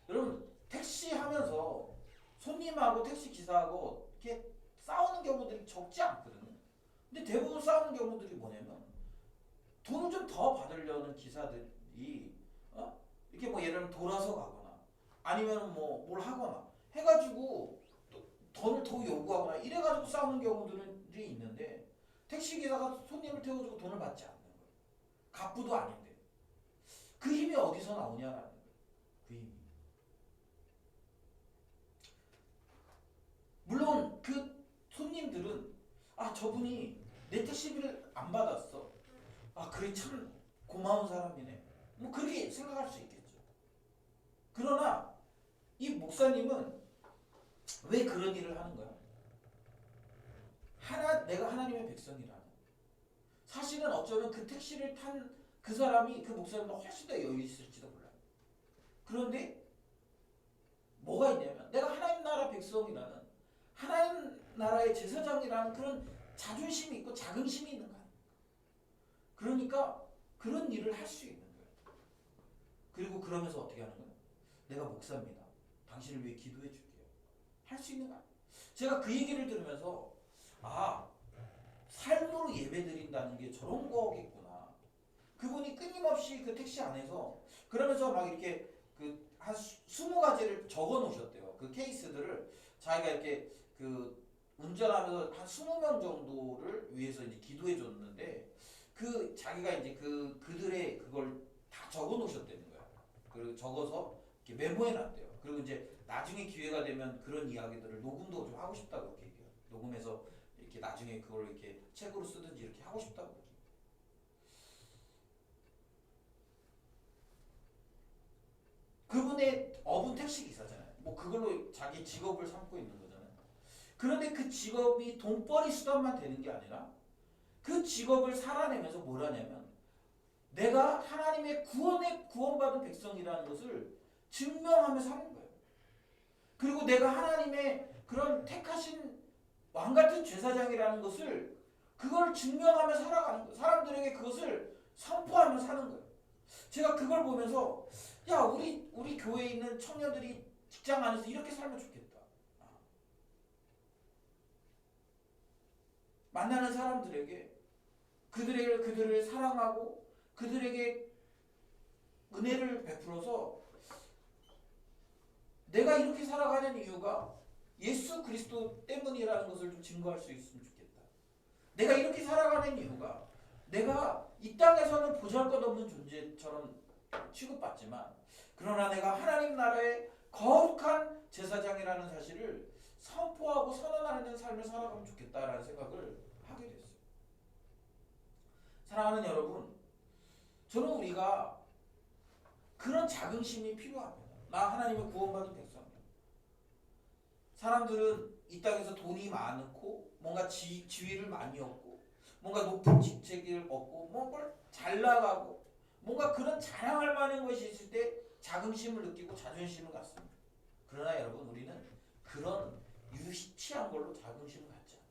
여러분 택시 하면서 손님하고 택시 기사하고 이렇게 싸우는 경우들이 적지 않거든요. 근데 대부분 싸우는 경우들이 뭐냐면 돈을 좀 더 받으려는 기사들이 이렇게 뭐 예를 들면 돌아서 가거나 아니면 뭐 뭘 하거나 해가지고 돈을 더 요구하거나 이래가지고 싸우는 경우들이 있는데 택시기사가 손님을 태워주고 돈을 받지 않는 거예요. 갑부도 아닌데 그 힘이 어디서 나오냐라는 거예요. 그 힘이. 물론 그 손님들은 저분이 내 택시비를 안 받았어. 그래 참 고마운 사람이네. 뭐 그렇게 생각할 수 있겠죠. 그러나 이 목사님은 왜 그런 일을 하는 거야? 내가 하나님의 백성이라는. 사실은 어쩌면 그 택시를 탄 그 사람이 그 목사님보다 훨씬 더 여유 있을지도 몰라요. 그런데 뭐가 있냐면 내가 하나님 나라 백성이라는 하나님 나라의 제사장이라는 그런 자존심이 있고 자긍심이 있는 거 아닙니까? 그러니까 그런 일을 할 수 있는 거예요. 그리고 그러면서 어떻게 하는 거예요? 내가 목사입니다. 당신을 위해 기도해 줄게요. 할 수 있는 거 아니에요? 제가 그 얘기를 들으면서 삶으로 예배드린다는 게 저런 거겠구나. 그분이 끊임없이 그 택시 안에서 그러면서 막 이렇게 그 한 20가지를 적어 놓으셨대요. 그 케이스들을 자기가 이렇게 그 운전하면서 한 20명 정도를 위해서 이제 기도해 줬는데 그 자기가 이제 그들의 그걸 다 적어 놓으셨다는 거야. 그리고 적어서 이렇게 메모해 놨대요. 그리고 이제 나중에 기회가 되면 그런 이야기들을 녹음도 좀 하고 싶다고 그렇게 얘기해요. 녹음해서 이렇게 나중에 그걸 이렇게 책으로 쓰든지 이렇게 하고 싶다고 얘기해요. 그분의 업은 택시기사잖아요. 뭐 그걸로 자기 직업을 삼고 있는 거잖아요. 그런데 그 직업이 돈벌이 수단만 되는 게 아니라 그 직업을 살아내면서 뭘 하냐면 내가 하나님의 구원받은 백성이라는 것을 증명하며 사는 거예요. 그리고 내가 하나님의 그런 택하신 왕같은 제사장이라는 것을 그걸 증명하며 살아가는 거예요. 사람들에게 그것을 선포하며 사는 거예요. 제가 그걸 보면서 야 우리 교회에 있는 청년들이 직장 안에서 이렇게 살면 좋겠다. 만나는 사람들에게 그들을 사랑하고 그들에게 은혜를 베풀어서 내가 이렇게 살아가는 이유가 예수 그리스도 때문이라는 것을 좀 증거할 수 있으면 좋겠다. 내가 이렇게 살아가는 이유가 내가 이 땅에서는 보잘것없는 존재처럼 취급받지만 그러나 내가 하나님 나라의 거룩한 제사장이라는 사실을 선포하고 선언하는 삶을 살아가면 좋겠다라는 생각을 하게 됐어요. 사랑하는 여러분, 저는 우리가 그런 자긍심이 필요합니다. 나 하나님의 구원받은 백성이야. 사람들은 이 땅에서 돈이 많고 뭔가 지위를 많이 얻고 뭔가 높은 직책을 얻고 뭔가 잘 나가고 뭔가 그런 자랑할 만한 것이 있을 때 자긍심을 느끼고 자존심을 갖습니다. 그러나 여러분 우리는 그런 유치한 걸로 자긍심을 갖지 않아요.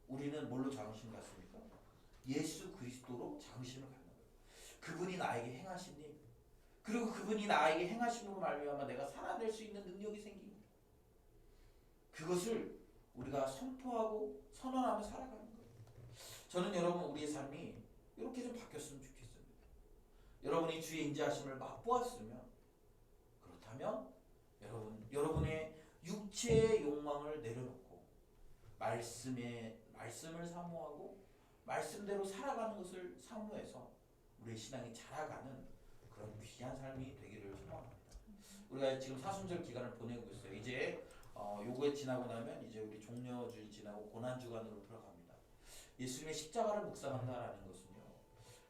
우리는 뭘로 자긍심을 갖습니까? 예수 그리스도로 자긍심을 갖는 거예요. 그분이 나에게 행하신 일 그리고 그분이 나에게 행하심으로 말미암아 내가 살아낼 수 있는 능력이 생긴 거예요. 그것을 우리가 선포하고 선언하며 살아가는 거예요. 저는 여러분 우리의 삶이 이렇게 좀 바뀌었으면 좋겠습니다. 여러분이 주의 인자하심을 맛보았으면 그렇다면 여러분의 육체의 욕망을 내려놓고 말씀을 사모하고 말씀대로 살아가는 것을 사모해서 우리의 신앙이 자라가는 그런 귀한 삶이 되기를 소망합니다. 우리가 지금 사순절 기간을 보내고 있어요. 이제 요거에 지나고 나면 이제 우리 종려주일 지나고 고난주간으로 들어갑니다. 예수님의 십자가를 묵상한다라는 것은요,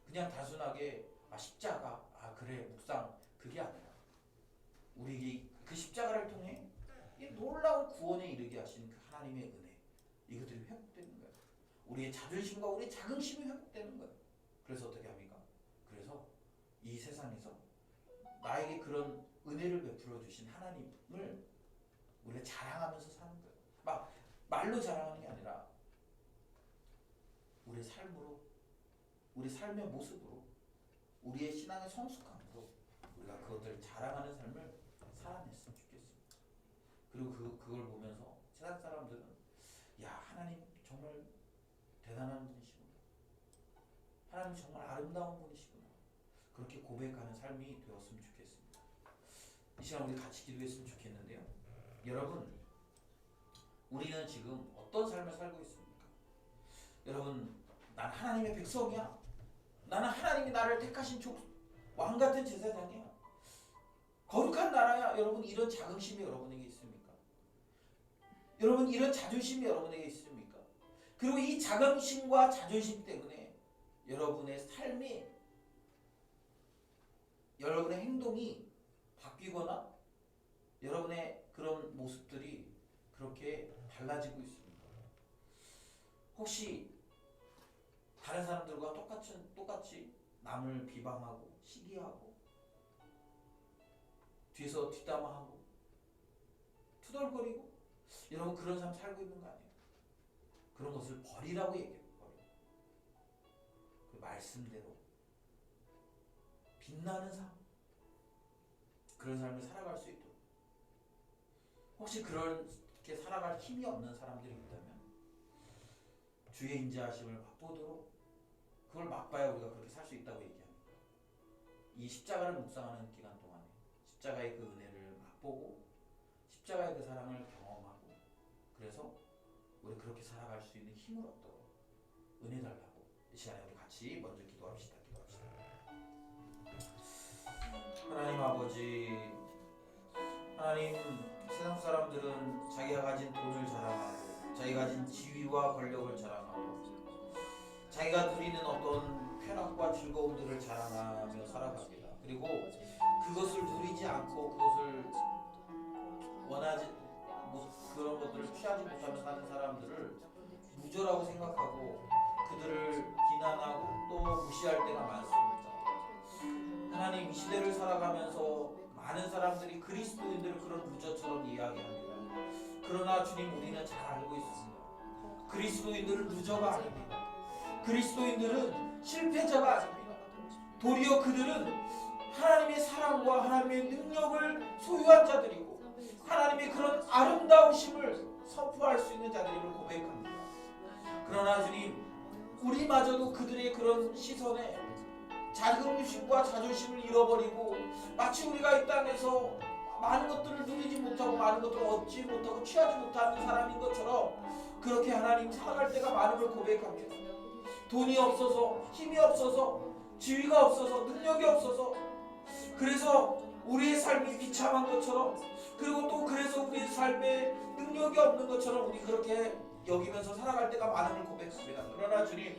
그냥 단순하게 십자가 그래 묵상 그게 아니라 우리 그 십자가를 통해 이 놀라운 구원에 이르게 하신 그 하나님의 은혜 이것들이 회복되는 거예요. 우리의 자존심과 우리의 자긍심이 회복되는 거예요. 그래서 어떻게 합니까? 그래서 이 세상에서 나에게 그런 은혜를 베풀어 주신 하나님을 우리가 자랑하면서 사는 거예요. 막 말로 자랑하는 게 아니라 우리의 삶으로, 우리 삶의 모습으로, 우리의 신앙의 성숙함으로 우리가 그것들을 자랑하는 삶을 살아냈으면 좋겠습니다. 그리고 그걸 보면서 세상 사람들은 야 하나님 정말 대단한 분이시구나. 하나님 정말 아름다운 분이시구나. 그렇게 고백하는 삶이 되었으면 좋겠습니다. 이 시간 우리 같이 기도했으면 좋겠는데요. 여러분, 우리는 지금 어떤 삶을 살고 있습니까? 여러분, 난 하나님의 백성이야. 나는 하나님이 나를 택하신 왕같은 제사장이야. 거룩한 나라야. 여러분, 이런 자긍심이 여러분에게 있습니까? 여러분, 이런 자존심이 여러분에게 있습니까? 그리고 이 자긍심과 자존심 때문에 여러분의 삶이, 여러분의 행동이 바뀌거나 여러분의 그런 모습들이 그렇게 달라지고 있습니다. 혹시 다른 사람들과 똑같이 남을 비방하고 시기하고 뒤에서 뒷담화하고 투덜거리고 여러분 그런 삶 살고 있는 거 아니에요? 그런 것을 버리라고 얘기해요. 그 말씀대로 빛나는 삶, 그런 삶을 살아갈 수 있도록. 혹시 그렇게 살아갈 힘이 없는 사람들이 있다면 주의 인자하심을 맛보도록, 그걸 맛봐야 우리가 그렇게 살 수 있다고 얘기합니다. 이 십자가를 묵상하는 기간 동안에 십자가의 그 은혜를 맛보고 십자가의 그 사랑을 경험하고, 그래서 우리 그렇게 살아갈 수 있는 힘을 얻도록 은혜 달라고 이 시간에 우리 같이 먼저 기도합시다. 하나님 아버지, 하나님, 세상 사람들은 자기가 가진 돈을 자랑하고 자기가 가진 지위와 권력을 자랑하고 자기가 누리는 어떤 쾌락과 즐거움들을 자랑하며 살아갑니다. 그리고 그것을 누리지 않고 그것을 원하지 그런 것들을 취하지 못하며 사는 사람들을 무죄라고 생각하고 그들을 비난하고 또 무시할 때가 많습니다. 하나님, 이 시대를 살아가면서 많은 사람들이 그리스도인들을 그런 루저처럼 이야기합니다. 그러나 주님, 우리는 잘 알고 있습니다. 그리스도인들은 루저가 아닙니다. 그리스도인들은 실패자가 아닙니다. 도리어 그들은 하나님의 사랑과 하나님의 능력을 소유한 자들이고 하나님의 그런 아름다우심을 선포할 수 있는 자들임을 고백합니다. 그러나 주님, 우리마저도 그들의 그런 시선에 자긍심과 자존심을 잃어버리고 마치 우리가 이 땅에서 많은 것들을 누리지 못하고 많은 것들을 얻지 못하고 취하지 못하는 사람인 것처럼 그렇게 하나님 살아갈 때가 많음을 고백합니다. 돈이 없어서, 힘이 없어서, 지위가 없어서, 능력이 없어서, 그래서 우리의 삶이 비참한 것처럼, 그리고 또 그래서 우리의 삶에 능력이 없는 것처럼 우리 그렇게 여기면서 살아갈 때가 많음을 고백합니다. 그러나 주님,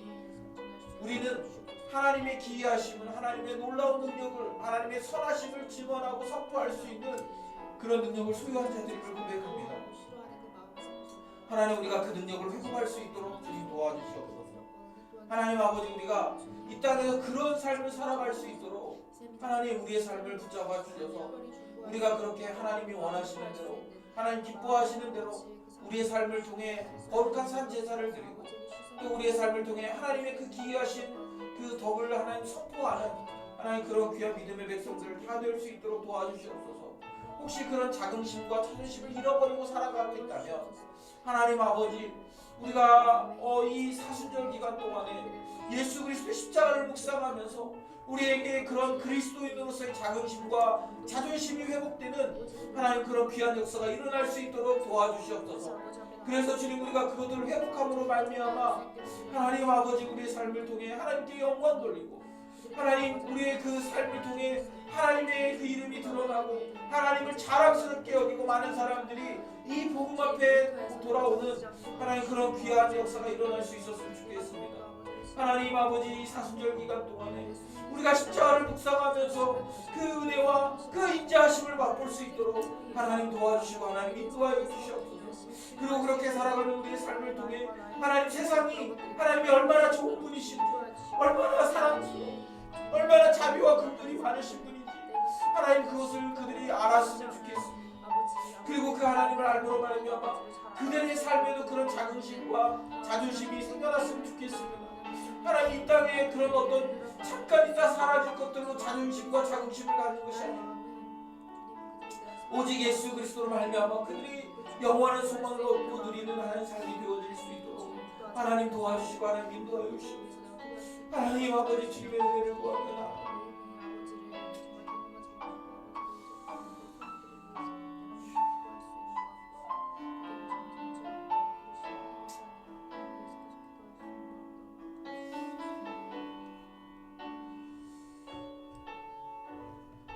우리는 하나님의 기이하심을, 하나님의 놀라운 능력을, 하나님의 선하심을 증언하고 선포할 수 있는 그런 능력을 소유한 자들임을 고백합니다. 하나님, 우리가 그 능력을 회복할 수 있도록 주님 도와주시옵소서. 하나님 아버지, 우리가 이 땅에서 그런 삶을 살아갈 수 있도록 하나님, 우리의 삶을 붙잡아 주셔서 우리가 그렇게 하나님이 원하시는 대로, 하나님 기뻐하시는 대로 우리의 삶을 통해 거룩한 산 제사를 드리고 또 우리의 삶을 통해 하나님의 그 기이하신 그 덕을 하나님 선포하는 하나님 그런 귀한 믿음의 백성들을 다 될 수 있도록 도와주시옵소서. 혹시 그런 자긍심과 자존심을 잃어버리고 살아가고 있다면 하나님 아버지, 우리가 이 사순절 기간 동안에 예수 그리스도의 십자가를 묵상하면서 우리에게 그런 그리스도인으로서의 자긍심과 자존심이 회복되는 하나님 그런 귀한 역사가 일어날 수 있도록 도와주시옵소서. 그래서 주님, 우리가 그것들을 회복함으로 말미암아 하나님 아버지, 우리의 삶을 통해 하나님께 영광 돌리고 하나님, 우리의 그 삶을 통해 하나님의 그 이름이 드러나고 하나님을 자랑스럽게 여기고 많은 사람들이 이 복음 앞에 돌아오는 하나님 그런 귀한 역사가 일어날 수 있었으면 좋겠습니다. 하나님 아버지, 이 사순절 기간 동안에 우리가 십자가를 묵상하면서 그 은혜와 그 인자하심을 맛볼 수 있도록 하나님 도와주시고 하나님 인도하여 주시옵소서. 그리고 그렇게 살아가는 우리의 삶을 통해 하나님, 세상이 하나님이 얼마나 좋은 분이신지, 얼마나 사랑스러워, 얼마나 자비와 긍휼이 많으신 분인지 하나님, 그것을 그들이 알았으면 좋겠습니다. 그리고 그 하나님을 알므로 말미암아 그들의 삶에도 그런 자긍심과 자존심이 생겨났으면 좋겠습니다. 하나님, 이 땅에 그런 어떤 잠깐 있다 사라질 것들로 자존심과 자긍심을 갖는 것이 아니라 오직 예수 그리스도로 말미암아 그들이 영원한 소망을 얻고 누리는 하나님 삶이 되어질 수 있도록 하나님 도와주시고 하나님 인도하여 주시옵소서. 하나님 아버지, 주님의 은혜를 구합니다.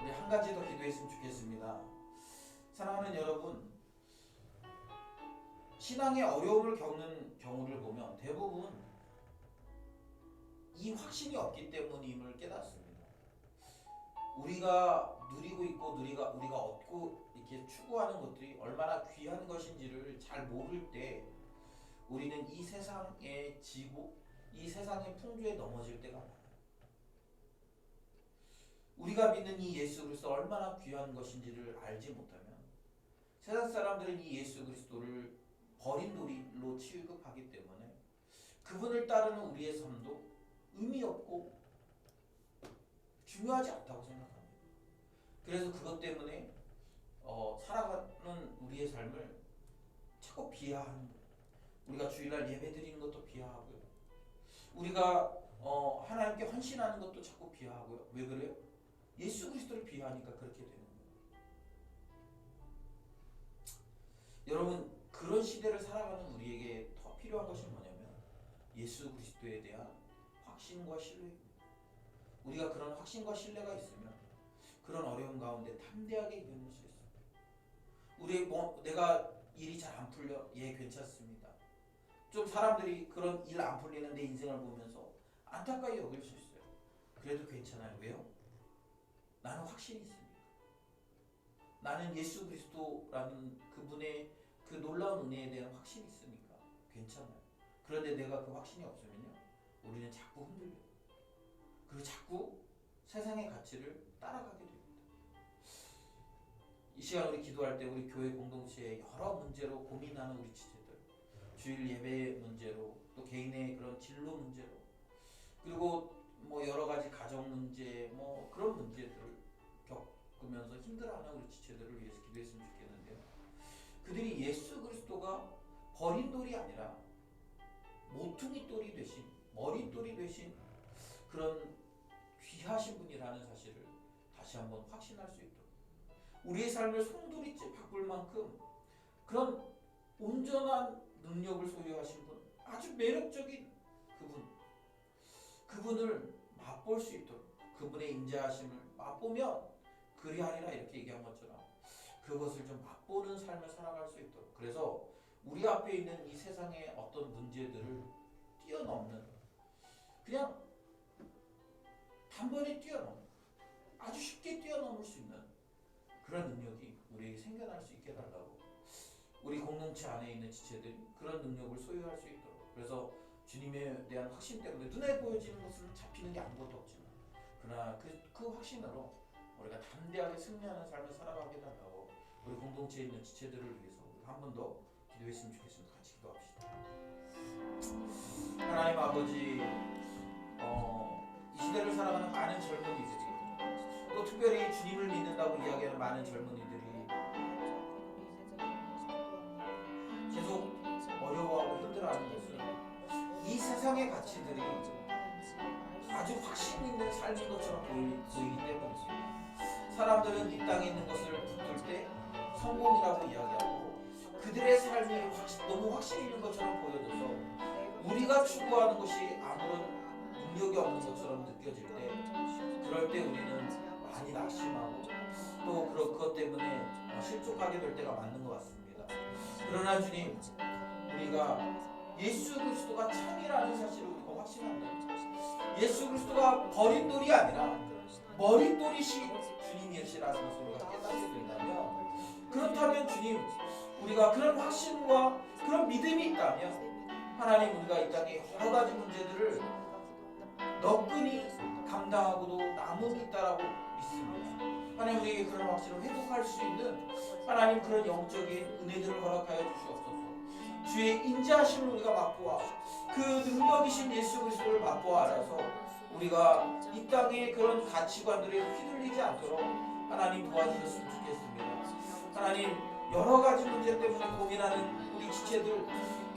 우리 한 가지 더 기도했으면 좋겠습니다. 사랑하는 여러분, 신앙의 어려움을 겪는 경우를 보면 대부분 이 확신이 없기 때문임을 깨닫습니다. 우리가 누리고 있고 우리가 얻고 이렇게 추구하는 것들이 얼마나 귀한 것인지를 잘 모를 때 우리는 이 세상의 지고 이 세상의 풍조에 넘어질 때가 많아요. 우리가 믿는 이 예수 그리스도 얼마나 귀한 것인지를 알지 못하면 세상 사람들은 이 예수 그리스도를 버린 놀이로 취급하기 때문에 그분을 따르는 우리의 삶도 의미 없고 중요하지 않다고 생각합니다. 그래서 그것 때문에 살아가는 우리의 삶을 자꾸 비하하는 거예요. 우리가 주일날 예배 드리는 것도 비하하고요. 우리가 하나님께 헌신하는 것도 자꾸 비하하고요. 왜 그래요? 예수 그리스도를 비하하니까 그렇게 되는 거예요. 여러분, 그런 시대를 살아가는 우리에게 더 필요한 것이 뭐냐면 예수 그리스도에 대한 확신과 신뢰입니다. 우리가 그런 확신과 신뢰가 있으면 그런 어려움 가운데 담대하게 이겨낼 수 있습니다. 우리 뭐 내가 일이 잘 안 풀려? 예, 괜찮습니다. 좀 사람들이 그런 일 안 풀리는 내 인생을 보면서 안타까이 여길 수 있어요. 그래도 괜찮아요. 왜요? 나는 확신이 있습니다. 나는 예수 그리스도라는 그분의 그 놀라운 은혜에 대한 확신이 있으니까 괜찮아요. 그런데 내가 그 확신이 없으면요, 우리는 자꾸 흔들려요. 그리고 자꾸 세상의 가치를 따라가게 됩니다. 이 시간 우리 기도할 때 우리 교회 공동체의 여러 문제로 고민하는 우리 지체들, 주일 예배 문제로, 또 개인의 그런 진로 문제로, 그리고 뭐 여러 가지 가정 문제, 뭐 그런 문제들을 겪으면서 힘들어하는 우리 지체들을 위해서 기도했으면 좋겠는데요. 그들이 예수 그리스도가 버린 돌이 아니라 모퉁이 돌이 되신, 머릿돌이 되신 그런 귀하신 분이라는 사실을 다시 한번 확신할 수 있도록, 우리의 삶을 송두리째 바꿀 만큼 그런 온전한 능력을 소유하신 분, 아주 매력적인 그분을 맛볼 수 있도록, 그분의 인자하심을 맛보면 그리하리라 이렇게 얘기한 것처럼 그것을 좀 맛보는 삶을 살아갈 수 있도록, 그래서 우리 앞에 있는 이 세상의 어떤 문제들을 뛰어넘는, 그냥 단번에 뛰어넘는, 아주 쉽게 뛰어넘을 수 있는 그런 능력이 우리에게 생겨날 수 있게 해달라고, 우리 공동체 안에 있는 지체들이 그런 능력을 소유할 수 있도록. 그래서 주님에 대한 확신 때문에 눈에 보여지는 것은 잡히는 게 아무것도 없지만, 그러나 그 확신으로 우리가 담대하게 승리하는 삶을 살아가게 해달라고, 우리 공동체에 있는 지체들을 위해서 한 번 더 기도했으면 좋겠습니다. 같이 기도합시다. 하나님 아버지, 이 시대를 살아가는 많은 젊은이들이, 또 특별히 주님을 믿는다고 이야기하는 많은 젊은이들이 계속 어려워하고 힘들어하는 것은 이 세상의 가치들이 아주 확신 있는 삶인 것처럼 보이기 때문입니다. 사람들은 이 땅에 있는 것을 붙들 때 성공이라고 이야기하고, 그들의 삶이 너무 확신 있는 것처럼 보여져서 우리가 추구하는 것이 아무런 능력이 없는 것처럼 느껴질 때, 그럴 때 우리는 많이 낙심하고 또 그것 때문에 실족하게 될 때가 맞는 것 같습니다. 그러나 주님, 우리가 예수 그리스도가 참이라는 사실을 우리가 확신한다. 예수 그리스도가 버린 돌이 아니라 머릿돌이신 주님이시라는 것을 우리가 깨닫게 된다면, 그렇다면 주님, 우리가 그런 확신과 그런 믿음이 있다면 하나님, 우리가 이 땅에 여러 가지 문제들을 너끈히 감당하고도 남음이 있다라고 믿습니다. 하나님, 우리에게 그런 확신을 회복할 수 있는 하나님 그런 영적인 은혜들을 허락하여 주시옵소서. 주의 인자하심을 우리가 맛보아 그 능력이신 예수 그리스도를 맛보아 알아서 우리가 이 땅의 그런 가치관들에 휘둘리지 않도록 하나님 도와주셨으면 좋겠습니다. 하나님, 여러 가지 문제 때문에 고민하는 우리 지체들,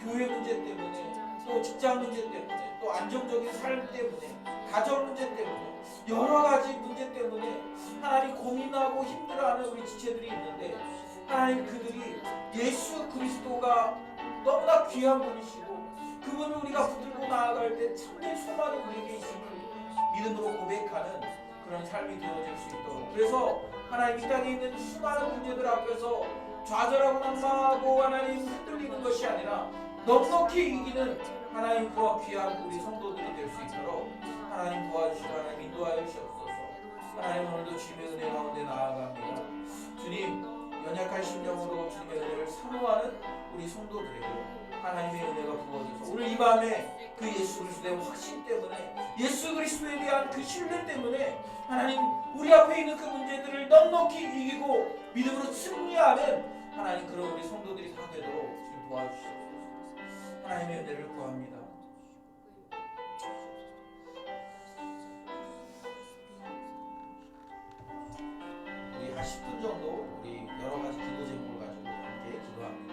교회 문제 때문에, 또 직장 문제 때문에, 또 안정적인 삶 때문에, 가정 문제 때문에, 여러 가지 문제 때문에 하나님 고민하고 힘들어하는 우리 지체들이 있는데, 하나님, 그들이 예수 그리스도가 너무나 귀한 분이시고 그분을 우리가 붙들고 나아갈 때 참된 소망이 우리에게 있음을 믿음으로 고백하는 그런 삶이 되어질 수 있도록, 그래서 하나님, 이 땅에 있는 수많은 문제들 앞에서 좌절하고 낙망하고 하나님 흔들리는 것이 아니라 넉넉히 이기는 하나님 그와 귀한 우리 성도들이 될 수 있도록 하나님 도와주시고 하나님 인도하여 주시옵소서. 하나님, 오늘도 주님의 은혜 가운데 나아갑니다. 주님, 연약한 심령으로 주님의 은혜를 사모하는 우리 성도들에게 하나님의 은혜가 부어져서 오늘 이 밤에 그 예수 그리스도의 확신 때문에, 예수 그리스도에 대한 그 신뢰 때문에 하나님, 우리 앞에 있는 그 문제들을 넉넉히 이기고 믿음으로 승리하는 하나님 그런 우리 성도들이 다 되도록 주님 도와주시옵소서. 하나님의 은혜를 구합니다. 우리 한 10분 정도 우리 여러 가지 기도 제목을 가지고 함께 기도합니다.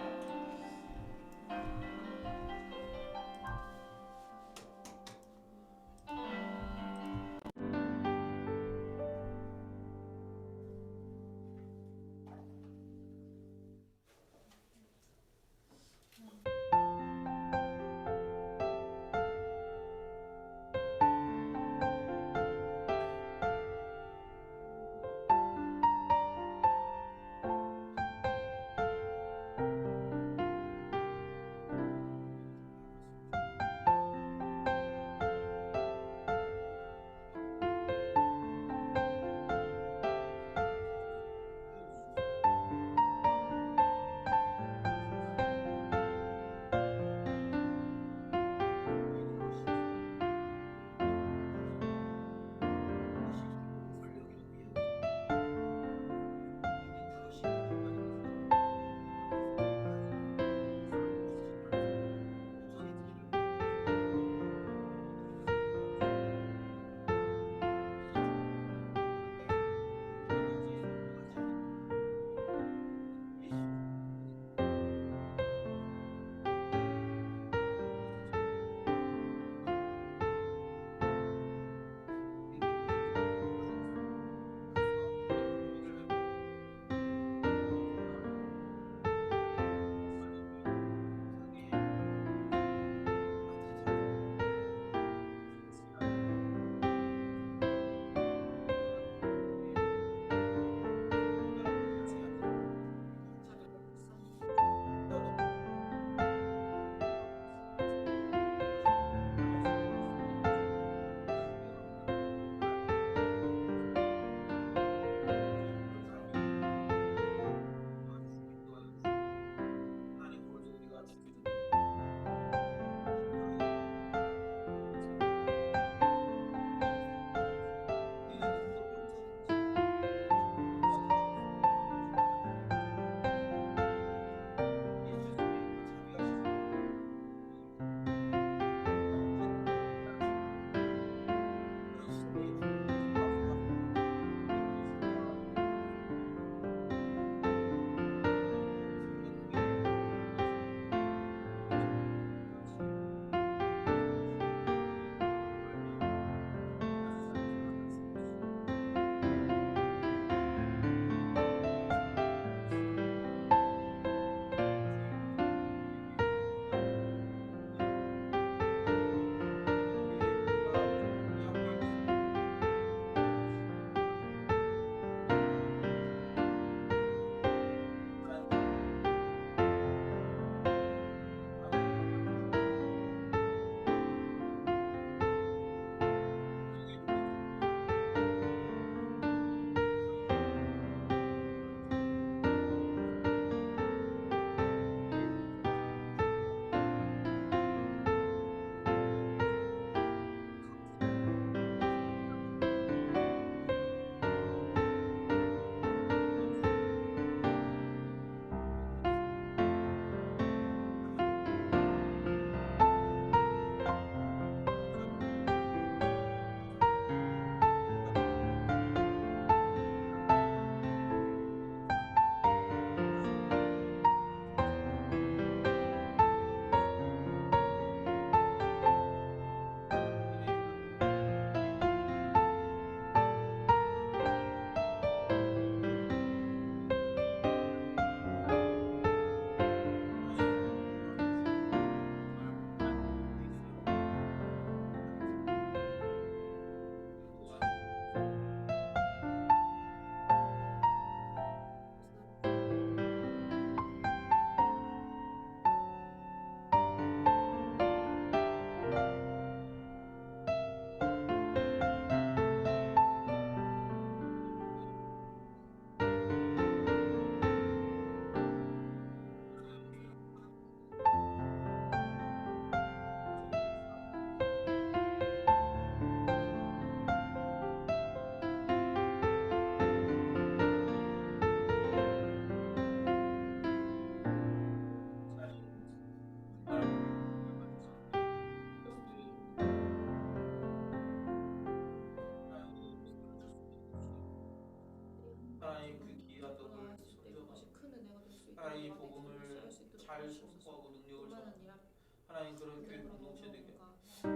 잘 승부하고 능력을 뿐만 전 아니라 하나님 그런 교회 그런 공동체 되게 마치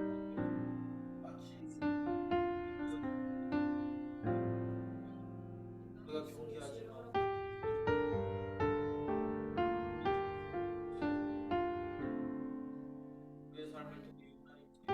우리가 경계하지만 우리의 삶을 통해 하나님께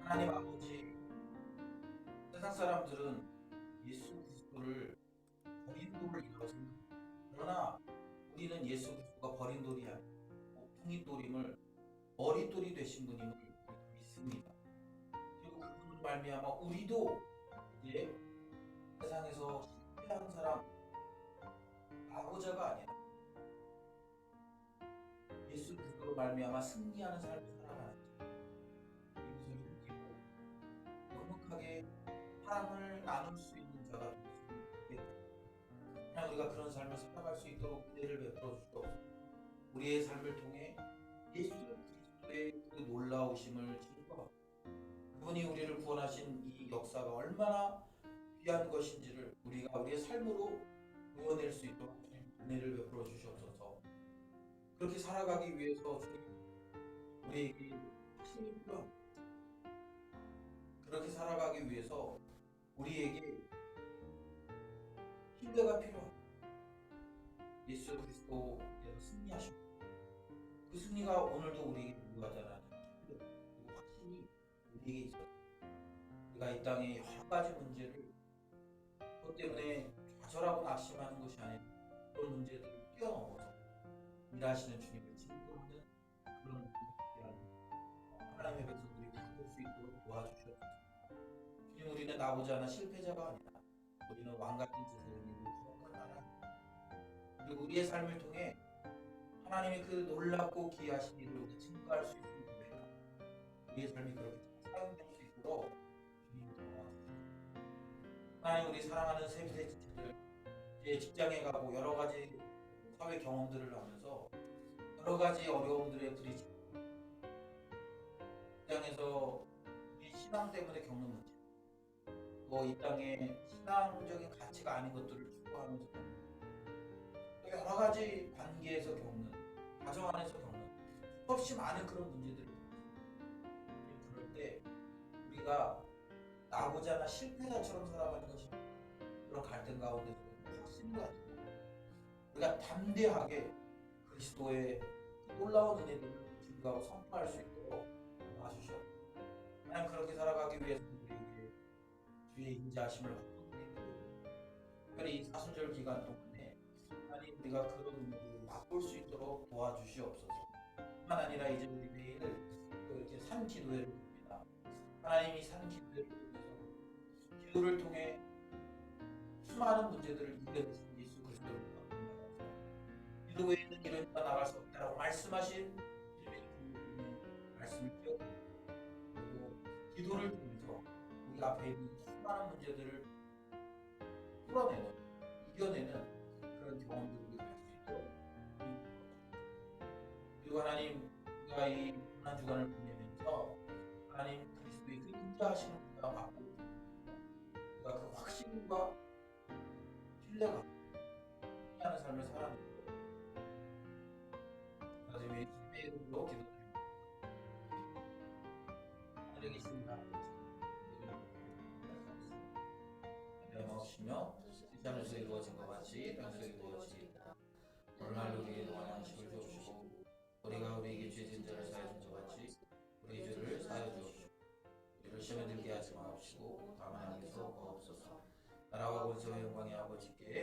하나님 아버지 세상 사람들은 예수 그리스도를 버린 돌을 이라고 생각합니다. 그러나 우리는 예수 그리스도가 버린 돌이 아니라 옥퉁이 돌임을 머릿돌이 되신 분임을 믿습니다. 그리고 그분을 말미암아 우리도 이제 세상에서 실패한 사람, 낙오자가 아니라 예수 그리스도로 말미암아 승리하는 삶을 살아가는 이것을 느끼고 넉넉하게 사랑을 나눌 수 있는 자가 되었으면 좋겠다. 그냥 우리가 그런 삶을 살아갈 수 있도록 은혜를 베풀어 주시옵소서. 우리의 삶을 통해 예수 그리스도의 그 놀라우심을 증거하고 그분이 우리를 구원하신 이 역사가 얼마나 귀한 것인지를 우리가 우리의 삶으로 보여낼 수 있도록 은혜를 베풀어 주시옵소서. 그렇게 살아가기 위해서 주님 우리에게 힘이 필요합니다. 그렇게 살아가기 위해서 우리에게 힘대가 필요합니다. 예수 그리스도께서 승리하시고 그 승리가 오늘도 우리에게 유효하다는 그리고 확신이 우리에게 있어요. 우리가 이 땅에 여러 가지 문제를 그것 때문에 좌절하고 낙심하는 것이 아니라 그런 문제들을 뛰어넘어서 일하시는 주님을 증거하는 그런 하나님의 백성들이 다 될 수 있도록 도와주셨습니다. 주님 우리는 나오지 않아 실패자가 아니라 우리는 왕 같은 짓을 이루고 거룩한 하나님 그리고 우리의 삶을 통해 하나님의 그 놀랍고 귀하신 일을 우리가 증거할 수 있는 기회가 우리의 삶이 그렇게 사용될 수 있도록 주님 도와주십시오. 하나님 우리 사랑하는 세비세 지체들 이제 직장에 가고 여러 가지 사회 경험들을 하면서 여러 가지 어려움들에 부딪히고 직장에서 우리 신앙 때문에 겪는 문제 또 이 땅에 신앙적인 가치가 아닌 것들을 추구하면서 또 여러 가지 관계에서 겪는 가정 안에서 겪는 수없이 많은 그런 문제들을 그럴 때 우리가 나고자 하나 실패자처럼 살아가는 것이 그런 갈등 가운데서 확신이 가지고 우리가 담대하게 그리스도의 그 놀라운 은혜를 증거하고 선포할 수 있도록 도와주시옵소서. 하나님 그렇게 살아가기 위해서 우리에게 주의 인자하심을 받고 특별히 이 사순절 기간 동안에 하나님 우리가 그런 은혜를 맛볼 수 있도록 도와주시옵소서. 뿐만 아니라 이제 우리 매일 또 이렇게 산 기도회를 봅니다. 하나님이 산 기도회를 통해서 기도를 통해 수많은 문제들을 이겨내신 예수 그리스도를 받습니다. 기도 외에는 이런 바 나갈 수 없다라고 말씀하신 주님의 말씀을 기억하고 그리고 기도를 통해서 우리 앞에 있는 수많은 문제들을 풀어내는, 이겨내는 그런 경험들을 가질 수 있도록 그리고 하나님 우리가 이 고난 주간을 보내면서 하나님 그리스도의 그 인자하시는 은혜가 받고 우리가 그 확신과 신뢰가 하는 삶을 살아내고 나중에 예수님의 이름으로 기도드립니다. 하늘에 계신 하나님 명하시며 세상에서 이루어진 것 같이 땅에서 이루어지리이다. 오늘날 우리에게 원하는 식을 주옵시고 우리가 우리에게 죄진 자를 사하여 준 것 같이 우리 죄를 사하여 주옵시고 우리를 시험에 들게 하지 마옵시고 다만 하나님께서 구하옵소서. 나라와 권세와 영광의 아버지께